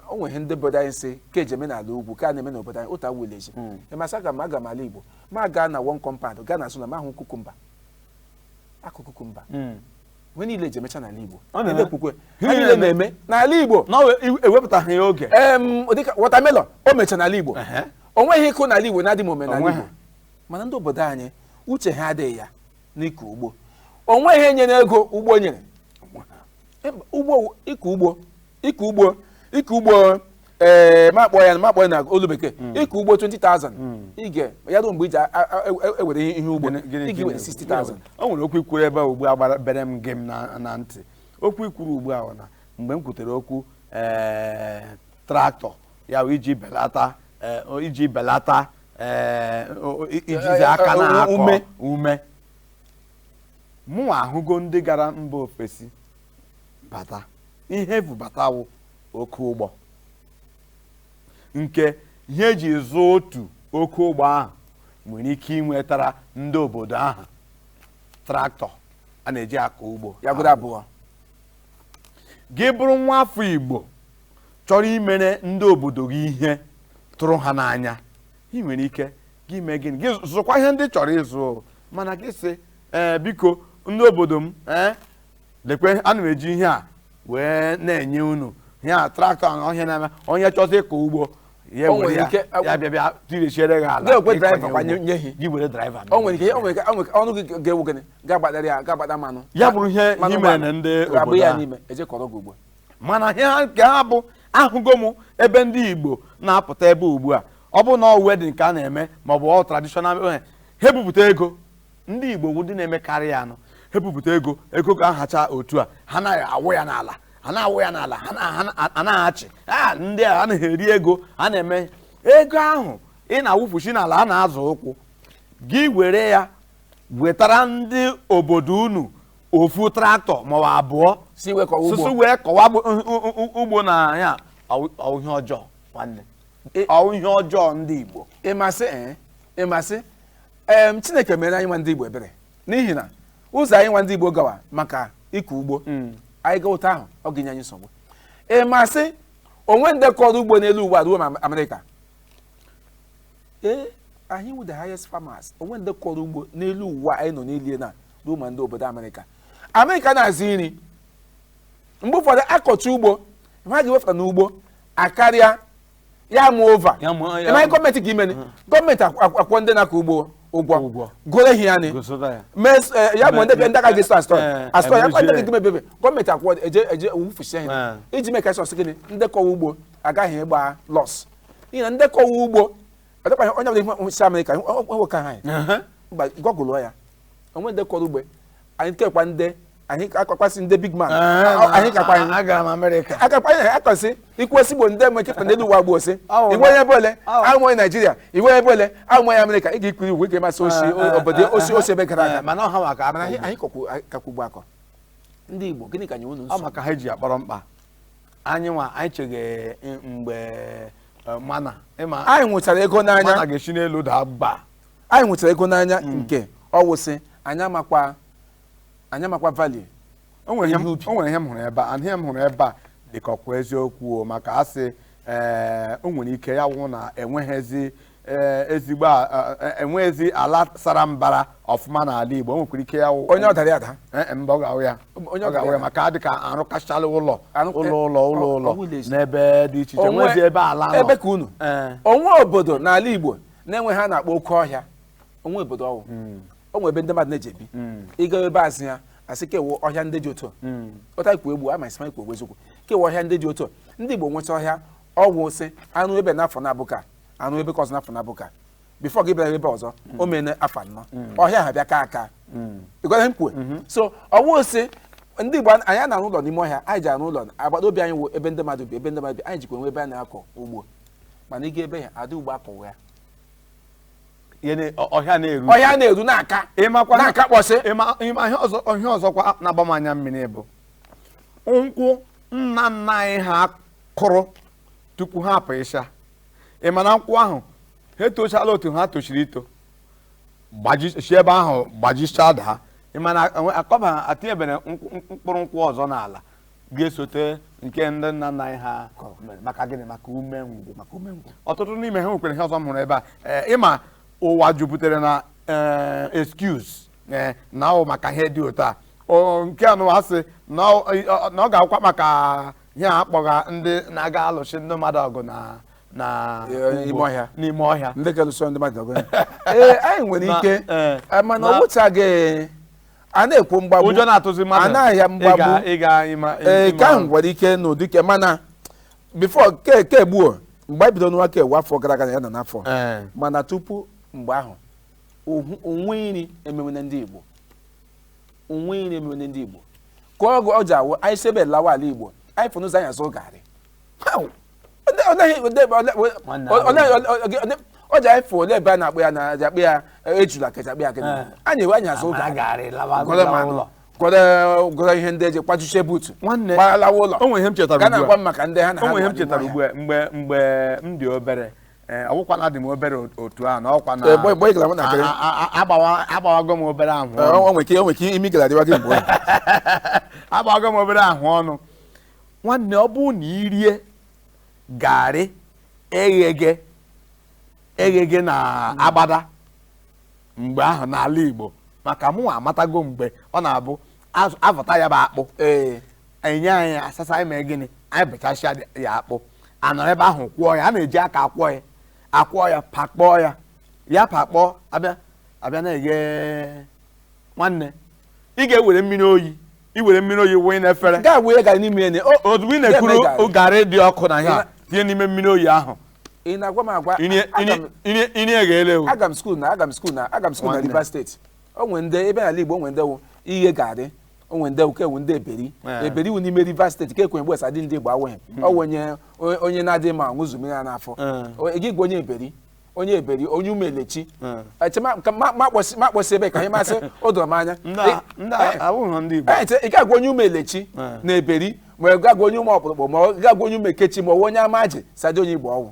o nwere ndị obodo anyị si ka eji eme n'ala ugwu ka a na-eme n'obodo anyị ụta wileji ịmasị aga m ala Igbo ma gaa na one compound gaa na asụ na mahụ kukumba akụ kukumba mgbe niile eji emecha n'ala Igbo ndị okwukwe ha niile na-eme n'ala Igbo ewepụtaghị ya oge dịka wọtamelọn o mecha n'ala Igbo o nweghị ịkụ n'ala Igbo na-adị m ome n'ala Igbo mana ndị obodo anyị uche ha adịghị ya n'ịkọ ugbo o nweghị enyere ego ugbo nyere ịkọ ugbo makpọ ya na olu bekee ịkọ ugbo 20,000 ige ya ruo mgbe iji ewere ihe ugbo igi were 60,000 o nwere okwu ikwuru ebe ugbu a gbara bere m gị m na ntị okwu ikwuru ugbu a na mgbe m kwutere okwu traktọ ya iji belata ijizi aka na-akọ ume mụ ahụgo ndị gara mba ofesi bata ihe efu batawo oke ụgbọ nke ihe eji zụọ otu oke ụgbọ ahụ nwere ike inwetara ndị obodo ahụ traktọ a na-eji akọ ugbo ya bụrụ abụọ gị bụrụ nwa afọ Igbo chọrọ imere ndị obodo gị ihe tụrụ ha n'anya ị nwere ike gị mee gịnị gị zụkwa ihe ndị chọrọ ịzụ mana gị sị biko ndị obodo m lekwe ana m eji ihe a wee na-enye unu ihe a traktọ na ọhịa na-eme onye chọta ịkọ ugbo ya were ya bịa tireshiere gị ala ga-ekwe driver kwa nye hi gị were driver o nwere ike ọnụ gị ga-ewu gịnị ga-agbadara ya ga-agbada mmanụ ya bụrụ ihe mere na ndị obodo ya n'ime eje kọrọ gị ugbo mana ihe nke ha bụ ahụgo m ebe ndị Igbo na-apụta ebe ugbu a ọ bụ na wedding ka a na-eme maọbụ ọ traditional ha ebupụta ego ndị Igbo ndị na-emekarị ya anụ ha ebupụta ego ga-ahacha otu a ha na-awụ ya n'ala ha na-achị ndị a na-eri ego ha na-eme ego ahụ ị na-awụfuchi n'ala a na-azụ ụkwụ gị were ya wetara ndị obodo unu ofu traktọ maọbụ abụọ susu wee kọwa ugbo na ya ihe ọjọọ nwanne ihe ọjọọ ndị Igbo ịmasị Chineke mere anyị nwa ndị Igbo ebere n'ihi na ụzọ anyị nwa ndị Igbo gawa maka ịkọ ugbo anyị ga ụta ahụ ọ ga-enye anyị nsogbu ịmasị onwe ndị kọrọ ugbo n'elu ụwa ruo ma Amerịka anyị wụ the highest farmers onwe ndị kọrọ ugbo n'elu ụwa anyị nọ n'elie na ruo ma ndị obodo Amerịka na-azụ nri mgbe ụfọdụ akọcha ugbo ha ga-ewepụta n'ugbo akarịa ya ma ova ịmaghị gọọmenti ga imeni gọọmenti akwụkwọ ndị na-akọ ugbo ụgwọ goro ihe ya ni ya bụ ndị aka gị astọ ya kwa ndị gị mebebe gọọmenti akwụkwọ eje owufusi ihe iji mee ka sọsị gịnị ndị kọwa ugbo agaghị ịgba lọs n'ihi na ndị kọwa ugbo ọdịkwa onye ọbụla ihe si Amerịka nwoke ha gọgụlụọ ya onwe ndị kọrọ ugbo anyị kekwa ndị anyị akọkwasị ndị big man anyị kakwa anyị agara m Amerịka akakwa anyị akọsị ikwesị igbo ndị nwekekwa n'elu ụwa gbo osi igwe onye ebe ole ahụ onye Naijiria igwe ebe ole ahụ onye Amerịka ị ga-ekiri ugwe ga-emasị obodo osi ebe gara aga mana ọha maka anyị kakwa ugbo akọ ndị Igbo gịnị ka anyị unu ọ maka ha ji akpọrọ mkpa anyị nwa anyị chege mgbe mana anyị nwetara ego n'anya mana ga-esi n'elu daa ba anyị nwetara ego n'anya nke ọ wụsị anyị amakwa value o nwere ihe m hụrụ ebe a ihe m hụrụ ebe a dịka ọkwa eziokwu maka asị o nwere ike ya wụ na enweghịzi ala sara mbara ọfụma n'ala Igbo o nwekwara ike ya wụ onye ọ dara ada mba ọ ga-awụ ya maka adịka arụkachala ụlọ n'ebe dị iche iche nwezi ebe ala nọ ebe ka unu onwe obodo n'ala Igbo na-enwe ha na-akpọ oke ọhịa onwe obodo ọwụ onwe ebe ndị mmadụ na-eji ebi ịga ebe azụ ya asị kewu ọhịa ndị dị otu ụta ikwu egbu ama isima ikwu eziokwu kewu ọhịa ndị dị otu ndị Igbo nweta ọhịa ọgwụ sị anụ ebe n'afọ na-abụka anụ ebe ka ọzọ n'afọ na-abụka bifọ gị bịara ebe ọzọ o mene afọ anọ ọhịa ha bịa ka aka ịgwara m kwue so ọwụ sị ndị Igbo anyị na-arụ ụlọ n'ime ọhịa anyị ji arụ ụlọ agbata obi anyị wụ ebe ndị mmadụ bi anyị jikwa nwe ebe a na-akọ ugbo mana ị ga ebe ya adị ugbo akọwa ya ọhịa na-eru n'aka n'aka kpọsị ihe ọzọkwa na-agbamanya mmiri bụ nkwụ nna nna anyị ha kụrụ tupu ha apụ ịsha ịmana nkwụ ahụ ha etochala otu ha tochiri ito si ebe ahụ gbajichaa daa ịmana akọba atinyebere mkpụrụ nkwụ ọzọ n'ala ga-esote nke ndị nna nna anyị ha maka gịnị maka umengwụ ọtụtụ n'ime ha nwekwara ihe ọzọ m hụrụ ebe a ịma ụwa jupụtara na excuse na ọ maka ihe dị otu a nke anụ asị na ọ ga-akwa maka ihe a kpọga ndị na-aga alụchi ndị mmadụ ọgụ n'ime ọhịa ndị ga-alụso ndị mmadụ ọgụ anyị nwere ike mana ọ wụchaghị a na-ekwu mgbagbu ụjọ na-atụzi mmadụ anaghị mgbagbu ka ahụ nwere ike n'ụdị ike mana bifo ke gbuo mgbe anyị bido n'ụwa kewu afọ gara aga ya nọ n'afọ mana tupu mgbe ahụ onwe nri ememene ndị Igbo ka ọ ji awụ anyị sebe lawa ala Igbo anyị fụ n'ụzọ anyị azụ garị ọ ji anyị fụ ole ebe a na-akpụ ya na akpụ ya ejula keja akpụ ya gị anyị ewe anyị azụ garị gọrọ ihe ndị eji kwajuche buutu gbalawa ụlọ ga na-agwa m maka ndị ha na ha ihe m chetara ugbu a mgbe m dị obere ọgwụkwa na adị m obere otu a na ọkwa na agbawago m obere ahụ onwe ike imi gara adịwa gị mgbe agbawago m obere ahụ ọnụ nwanne ọ bụ na irie garị eghege na agbada mgbe ahụ n'ala Igbo maka mụ amatago mgbe ọ na-abụ afọta ya bụ akpụ enye anyị asasa anyị mee gịnị anyị bechasịa ya akpụ anọ ebe ahụ kwụọ ya, a na-eji aka akwọ ya pakpọọ ya pakpọọ abịa na-eghe nwanne ị ga-ewere mmiri oyi wụnye n'efere ozugbo ị na-ekuru garị dị ọkụ na ya tinye n'ime mmiri oyi ahụ ị na-agwa m agwa ini egheele ewu. aga m skuul na Rivers State onwe ndị ebe n'ala Igbo onwe ndị wụ ihe garị onwe ndị wụ kewu ndị eberi wụ n'ime Rivers State ka ekwenye gbesa dị ndị Igbo awụghị onye na-adịghị ma ṅụzụ mmiri ya n'afọ gị gwa onye eberi onye umelechi ma kpọsị ebe ka anyị masị o doro m anya ị ga-agwa onye umelechi na eberi ma ị ga-agwa onye ume ọkpụrụkpụ ma ọ ga-agwa onye umekechi ma ọ onye amaji sadị onye Igbo ọwụ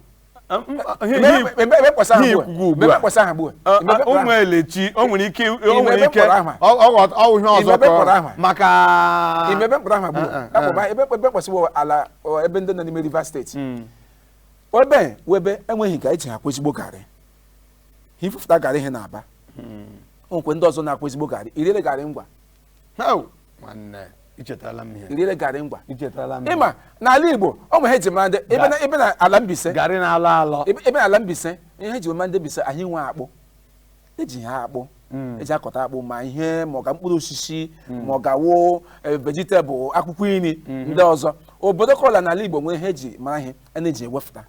ụmụ elechi o nwere ike ọwụ ihe ọzọ kọrọ maka imebe mkpụrụ ahụ gbuo ebe kpọsịwo ala ebe ndị nọ n'ime Rivers State webe enweghị ka eji akwa ezigbo garị ifụfụta garị ihe na-aba nkwe ndị ọzọ na-akwa ezigbo garị irere garị ngwa irere garị ngwa ịma n'ala Igbo ọ nwe ha eji mara ndị ebe na ala Mbaise ebe na ala Mbaise ihe eji mara ndị Mbaise anyị nwe akpụ eji ha akpụ eji akọta akpụ ma ihe ma ọ ga mkpụrụ osisi ma ọ ga-wụ vegetable akwụkwọ nri ndị ọzọ obodo kọla n'ala Igbo nwere ihe eji mara ihe a na-eji ewepụta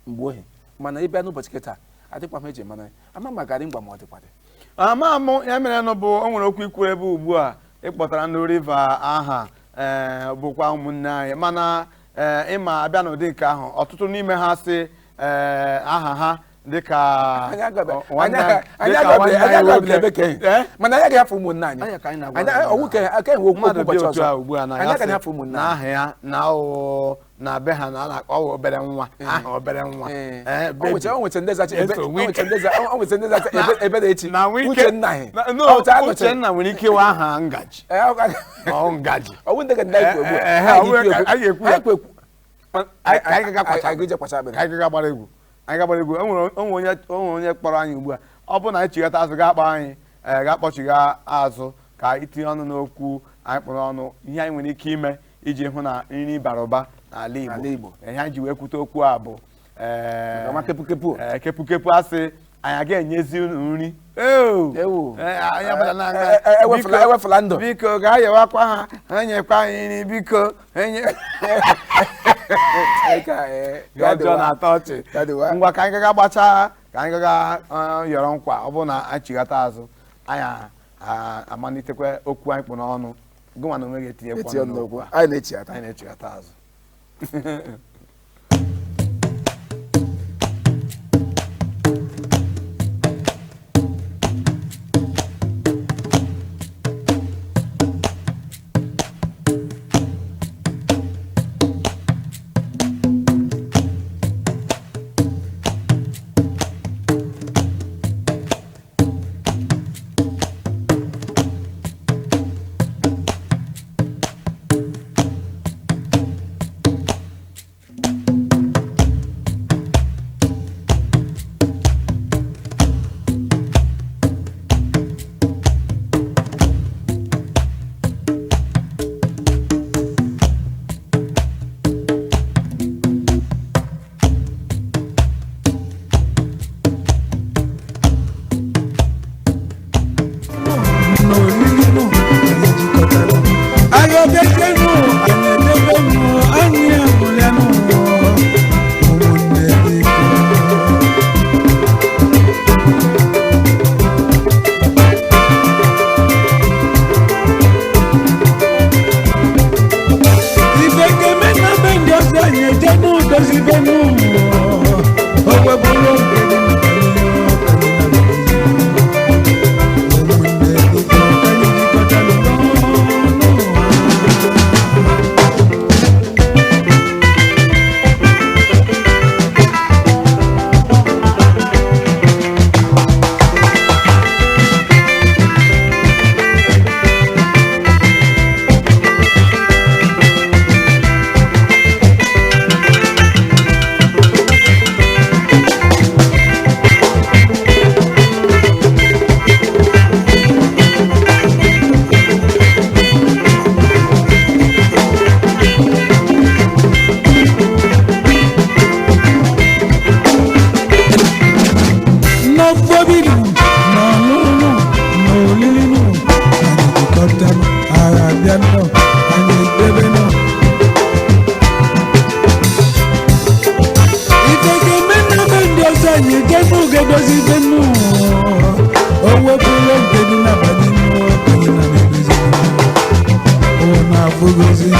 mgbe ohe mana ebe n'ụbọchị kịta adịkwa m eji mara ama ma garị ngwa ma ọ dịkwa dị ama m ya mere nụ bụ o nwere okwu ikwu ebe ugbu a ịkpọtara ndị River aha bụkwa ụmụnne anyị mana ịma abịa n'ụdị nke ahụ ọtụtụ n'ime ha sị aha ha dịka mana ya ga-afụ ụmụnne anyị aha ya na be ha na ọwụ obere nwa aha obere nwa Uchenna nwere ike ịwa aha ngaji anyị gagbara egwu onwe onye kpọrọ anyị ugbu a ọ bụ na anyị chigata azụ ga-akpọ anyị ga-akpọchiga azụ ka itinye ọnụ n'okwu anyị kpọrọ ọnụ ihe anyị nwere ike ime iji hụ na nri bara ụba n'ala Igbo ihe anyị ji wee kwute okwu a bụ kepukepu asị anyị aga-enyezi nri ewefula ndụ biko ga-ayewakwa ha enyekwa anyị nri biko ọjọọ na-atọ ọchị ngwa ka anyị gaga gbachaa ka anyị gaga yọrọ nkwa ọ bụrụ na anyị chighata azụ anyị amalitekwa okwu anyị kpụ n'ọnụ gụnwa na onwe gị etinyekwa n'okwu anyị na-echighata azụ nuge dozi benu owe pulo gedi na badinu kanyina medozi ona fugozi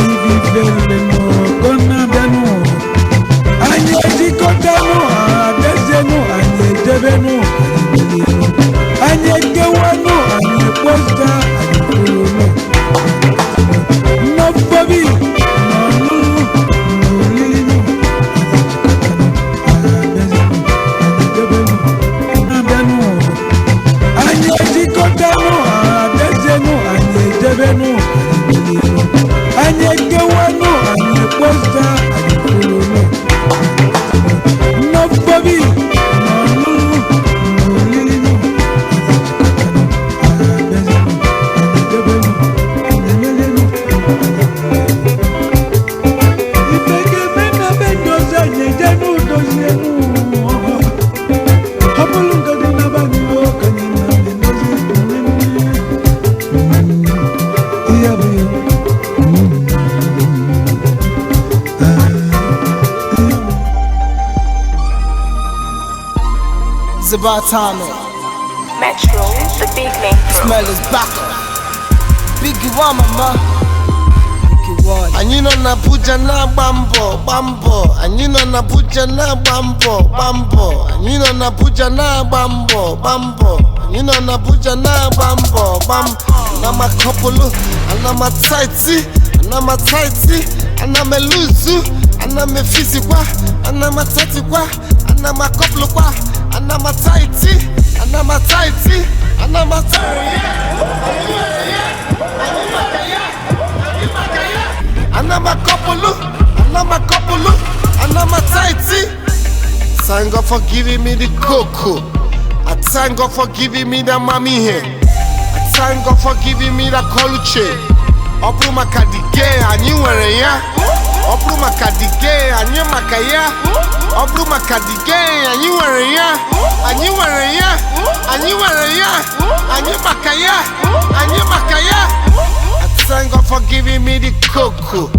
ibi benu kona benu anye jikotanu adezenu anye debenu anye gewanu anye posta anye pulo no baby Zabatano Metro, the big name pro. Smell is back. Biggie one, mama. Biggie one. Anyị nọ na Abuja na-agba mbọ. Anyị nọ na Abuja na-agba mbọ. Anyị nọ na Abuja na-agba mbọ. Anyị nọ na Abuja na-agba mbọ. Ana m akọpụlụ, ana m ataiti, ana m eluzu, ana m efisikwa, ana m atatikwa, ana m akọpụlụkwa, ana m ataiti. Thank God for giving me the cocoa. I thank God for giving me the mommy here. I thank God for giving me the Uche. Obru makadige anyi nwere ya. Obru makadige anyi maka ya. Obru makadige anyi nwere ya. Anyi nwere ya. Anyi maka ya. I thank God for giving me the cocoa.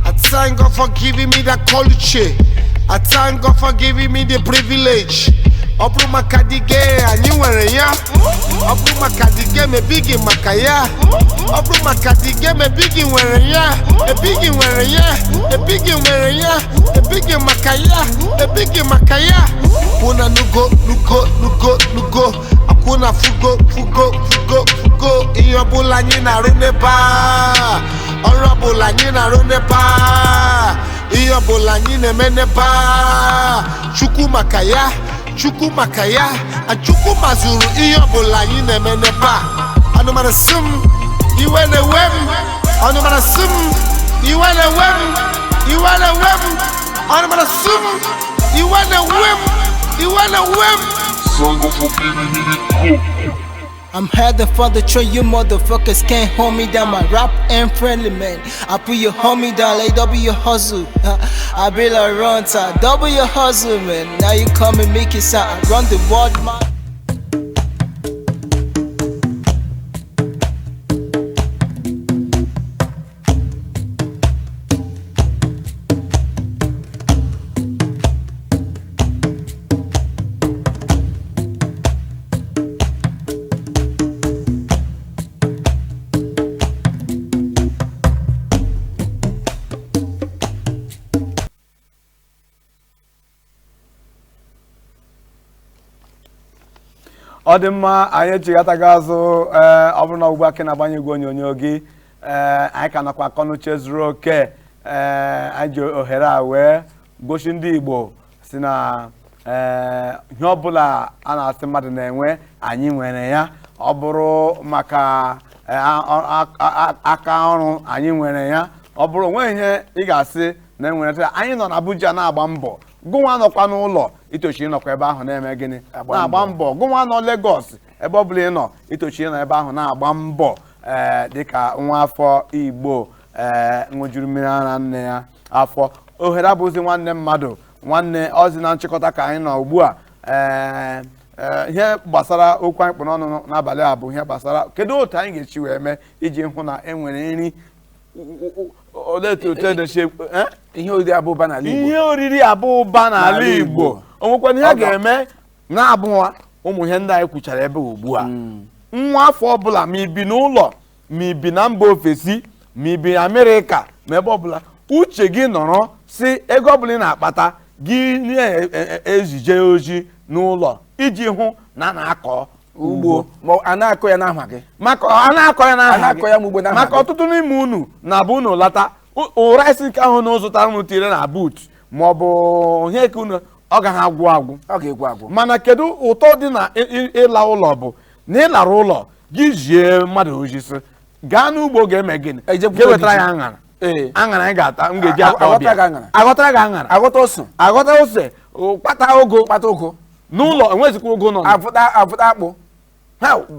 I thank God for giving me the Uche. I thank God for giving me the privilege. Obru makadige anyi nwere ya. Obru makadige me bigi makaya. Obru makadige me bigi nwere ya. E bigi makaya. Kuna nugo. Akuna fugo. Iyo bula anyi na-arụ n'ebe a. Ọrụ bula anyi na-arụ n'ebe a. Iyo bula anyi na-eme n'ebe a. Chukwu maka ya. Chukwu mazuru ihe ọbụla anyị na-eme n'ebe a. Anụmanụ sum iwe na-ewe m. Anụmanụ sum iwe na-ewe m. Anụmanụ sum iwe na-ewe m. I'm heading for the train, you motherfuckers can't hold me down. My rap ain't friendly, man. I put your homie down, like double your hustle. I be like run time, double your hustle, man. Now you come and make it sound. I run the world, man. Ọ dị mma anyị echighataghị azụ ọ bụrụ na ugbu aka na-agbanye igwe onyonyo gị anyị ka nakwa akọnuche zuru oke anyị ji ohere a wee gosi ndị Igbo si na ihe ọbụla a na-asị mmadụ na-enwe anyị nwere ya. Ọ bụrụ maka aka ọrụ anyị nwere ya. Ọ bụrụ onwe ihe ị ga-asị na enwere anyị nọ na Abuja na-agba mbọ. Gụnwa nọkwa n'ụlọ itochi nọkwa ebe ahụ na-eme gịnị na-agba mbọ. Gụnwa nọ Lagos ebe ọ bụla ị nọ itochi nọ ebe ahụ na-agba mbọ dịka nwa afọ Igbo ṅụjuru mmiri ara nne ya afọ. Ohere abụzi nwanne mmadụ nwanne ozi na nchịkọta ka anyị nọ ugbu a. Ihe gbasara okwu anyị kpụ n'ọnụ n'abalị a bụ ihe gbasara kedu otu anyị ga-echi wee mee iji hụ na enwere nri ihe oriri abụba n'ala Igbo. O nwekwana ihe ga-eme na-abụwa ụmụ ihe ndị anyị kwuchara ebe ugbu a nwa afọ ọbụla ma ibi n'ụlọ ma ibi na mba ofesi ma ibi na Amerịka ma ebe ọbụla uche gị nọrọ si ego ọbụla ị na-akpata gị na-ezije ozi n'ụlọ iji hụ na a na-akọ ugbo ma a na-akọ ya n'aha gị maka a na-akọ ya n'aha gị n'aha maka ọtụtụ n'ime unu na-abụ unu lata ụra isi nke ahụ na ụzụtara unu tire na but ma ọ bụ ihe ka unu ọ gaghị agwụ agwụ ọ ga-egwu agwụ mana kedu ụtọ dị na ịla ụlọ bụ na ịlara ụlọ gị jie mmadụ ojisi gaa n'ugbo ga-eme gịnị ga-ewetara ya aṅara aṅara anyị ga-ata m ga-eji akpa ọbịa aghọtara gị aṅara aghọta ose kpata ụgụ n'ụlọ enwezikwa ụgụ nọ afụta akpụ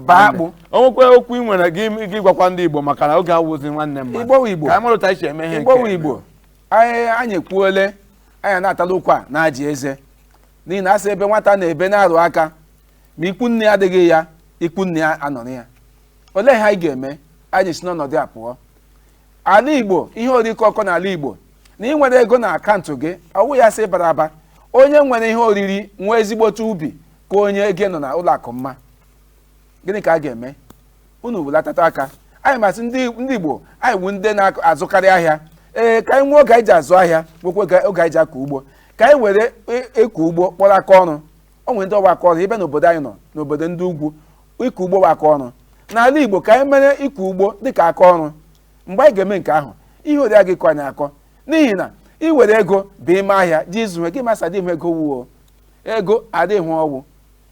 baa akpụ onwekwe okwu ị nwere gị gwakwa ndị Igbo maka na oge awụzi nwanne mmadụ Igbo ka anyị mara ụta isi eme ihe nke Igbo anyị ekwuole anyị na-atala ụkwa na ajị eze n'ihi na asị ebe nwata na-ebe na-arụ aka ma ikwu nne ya adịghị ya ikwu nne ya anọrọ ya olee ihe anyị ga-eme anyị si n'ọnọdụ a pụọ ala Igbo ihe oriri ọkọ n'ala Igbo na ị nwere ego na akaụntụ gị ọwụ ya sị bara aba onye nwere ihe oriri nwee ezigbote ubi ka onye ego nọ na ụlọ akụ mma gịnị ka a ga-eme unu welatata aka anyị masị ndị Igbo anyị wu ndị na-azụkarị ahịa ka anyị nwee oge anyị ji azụ ahịa nwekwe oge anyị ji akọ ugbo ka anyị were ịkọ ugbo kpọrọ aka ọrụ o nwere ndị ọgba aka ọrụ ebe n'obodo anyị nọ n'obodo ndị ugwu ịkọ ugbo bụ aka ọrụ n'ala Igbo ka anyị mere ịkọ ugbo dịka aka ọrụ mgbe anyị ga-eme nke ahụ ihe ori gị kọ anyị akọ n'ihi na iwere ego bụ ime ahịa ji izu gị masa adịghị ego wuo ego adịghị ọgwụ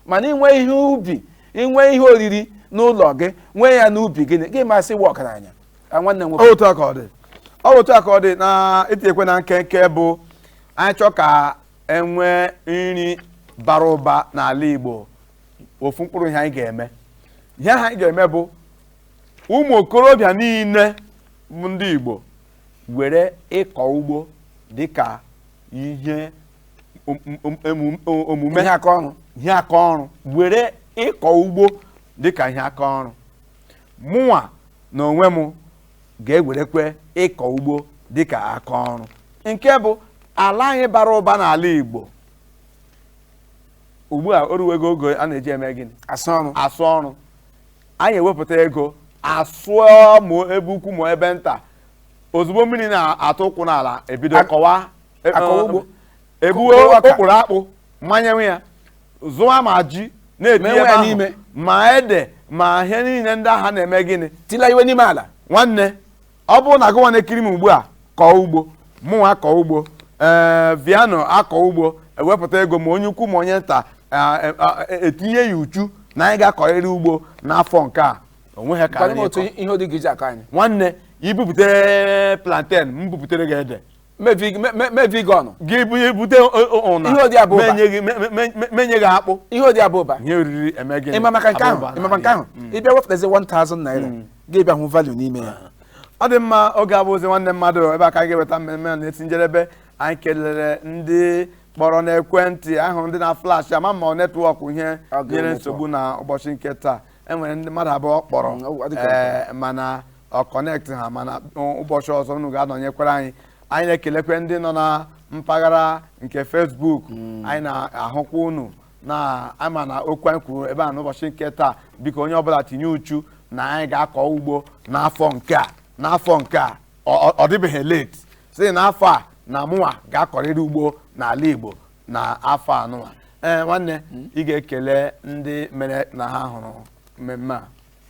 mana inwe ihe ubi inwe ihe oriri n'ụlọ gị nwee ya n'ubi gị masị wa ọgaranya nwanne nwoke otu aka ọ dị na itinyekwe na nkenke bụ anyị chọọ ka enwee nri bara ụba n'ala Igbo ofu mkpụrụ ihe anyị ga-eme bụ ụmụ okorobịa niile bụ ndị Igbo were ịkọ ugbo dịka ihe omume ihe aka ọrụ were ịkọ ugbo dịka ihe aka ọrụ mụnwa na onwe m ga-ewerekwe ịkọ ugbo dịka aka ọrụ nke bụ ala anyị bara ụba n'ala Igbo ugbu a o ruwego oge a na-eji eme gịnị asụ ọrụ anyị ewepụta ego asụọ ma ebe ukwu ma ebe nta ozugbo mmiri na-atụ ụkwụ n'ala ebido kọwa ugbo ebuwe okporo akpụ manyewe ya zụwa ma ji na-etinye ebe ahụ ma ede ma ihe niile ndị agha na-eme gịnị tila iwe n'ime ala nwanne ọ bụrụ na gụnwa na-ekiri m ugbu a kọọ ugbo mụnwa kọọ ugbo viano akọ ugbo ewepụta ego ma onye ukwu ma onye nta etinye ya uchu na anyị ga-akọrịrị ugbo n'afọ nke a onweghị ka nwanne ibupụta plantain m bupụtere gị ede mevigon gị bute ụna menye gị akpụ ihe odi abụba ihe oriri eme gị ịma maka nke ahụ ịbịa wepụtazi 1000 naira gị bịa hụ value n'ime ya ọ dị mma oge abụzi nwanne mmadụ ebe aka ga-eweta mmemme na-eti njedebe anyị kelere ndị kpọrọ n'ekwentị ahụ ndị na flash ama ma netwọk ihe nyere nsogbu na ụbọchị nke taa enwere ndị mmadụ abụọ kpọrọ mana ọ kọnekt ha mana ụbọchị ọzọ unu ga-anọnyekwara anyị na-ekelekwe ndị nọ na mpaghara nke Facebook anyị na-ahụkwa unu na ama na okwu anyị kwuru ebe a n'ụbọchị nke taa biko onye ọbụla tinye uchu na anyị ga-akọ ugbo n'afọ nke a ọ dịbeghị late si n'afọ a na mụnwa ga-akọrịrị ugbo n'ala Igbo na afọ anụnwa nwanne ị ga-ekele ndị mere na ha hụrụ mmemme a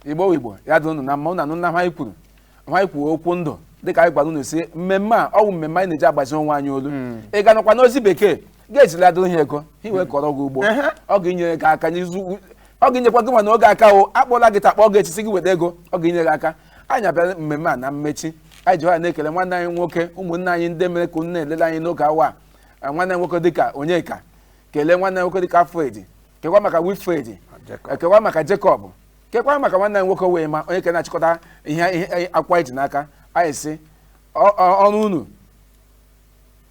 Igbo ya dị unu na mma ụnụ na ha kwuo okwu ndụ dịka anyị gwara unu si mmemme a ọ bụ mmemme anyị na-eji agbazi onwe anyị olu ị ga nọkwa n'ozi bekee ga-ejila dịrị ha ego iwe kọrọ gị ugbo ọ ga-enyere gị aka n'izu ọ ga-enyekwa gị nwa n'oge aka o akpọla gị takpọ gị etisi gị weta ego ọ ga-enyere gị aka anyị abịara mmemme a na mmechi anyị ji na-ekele nwanne anyị nwoke ụmụnne anyị ndị mere ka unu na-elele anyị n'oge awa nwanne nwoke dịka Onyeka kelee nwanne nwoke dịka Fred kekwa maka Wilfred kekwa maka Jacob kekwa maka nwanne anyị nwoke wee ma onye ke na-achịkọta ihe akwa iji n'aka anyị si ọrụ unu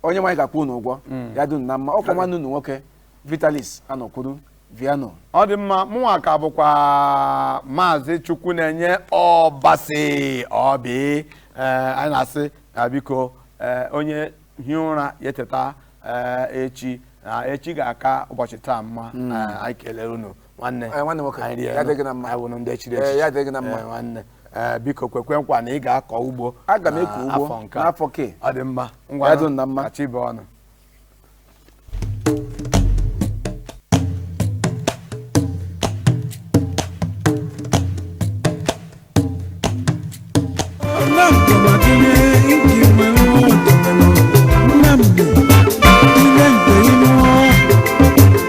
onye nwaanyị ga-akwụ unu ụgwọ ya dị na mma ọkwa nwanne unu nwoke Vitalis Anọkwuru Viano ọ dị mma mụnwa ka bụkwa maazị Chukwu na-enye ọbasi obi anyị na-asị biko onye hie ụra ya teta echi na echi ga-aka ụbọchị taa mma. Anyị kelere unu nwanne nwoke ya dịghị na mma. anyị wụrụ ndị echiri echi ya dịghị na mma nwanne biko kwekwe nkwa na ị ga-akọ ugbo aga m ekọ ugbo n'afọ ke ọ dị mma ya dị na mma kachi bụ ọnụ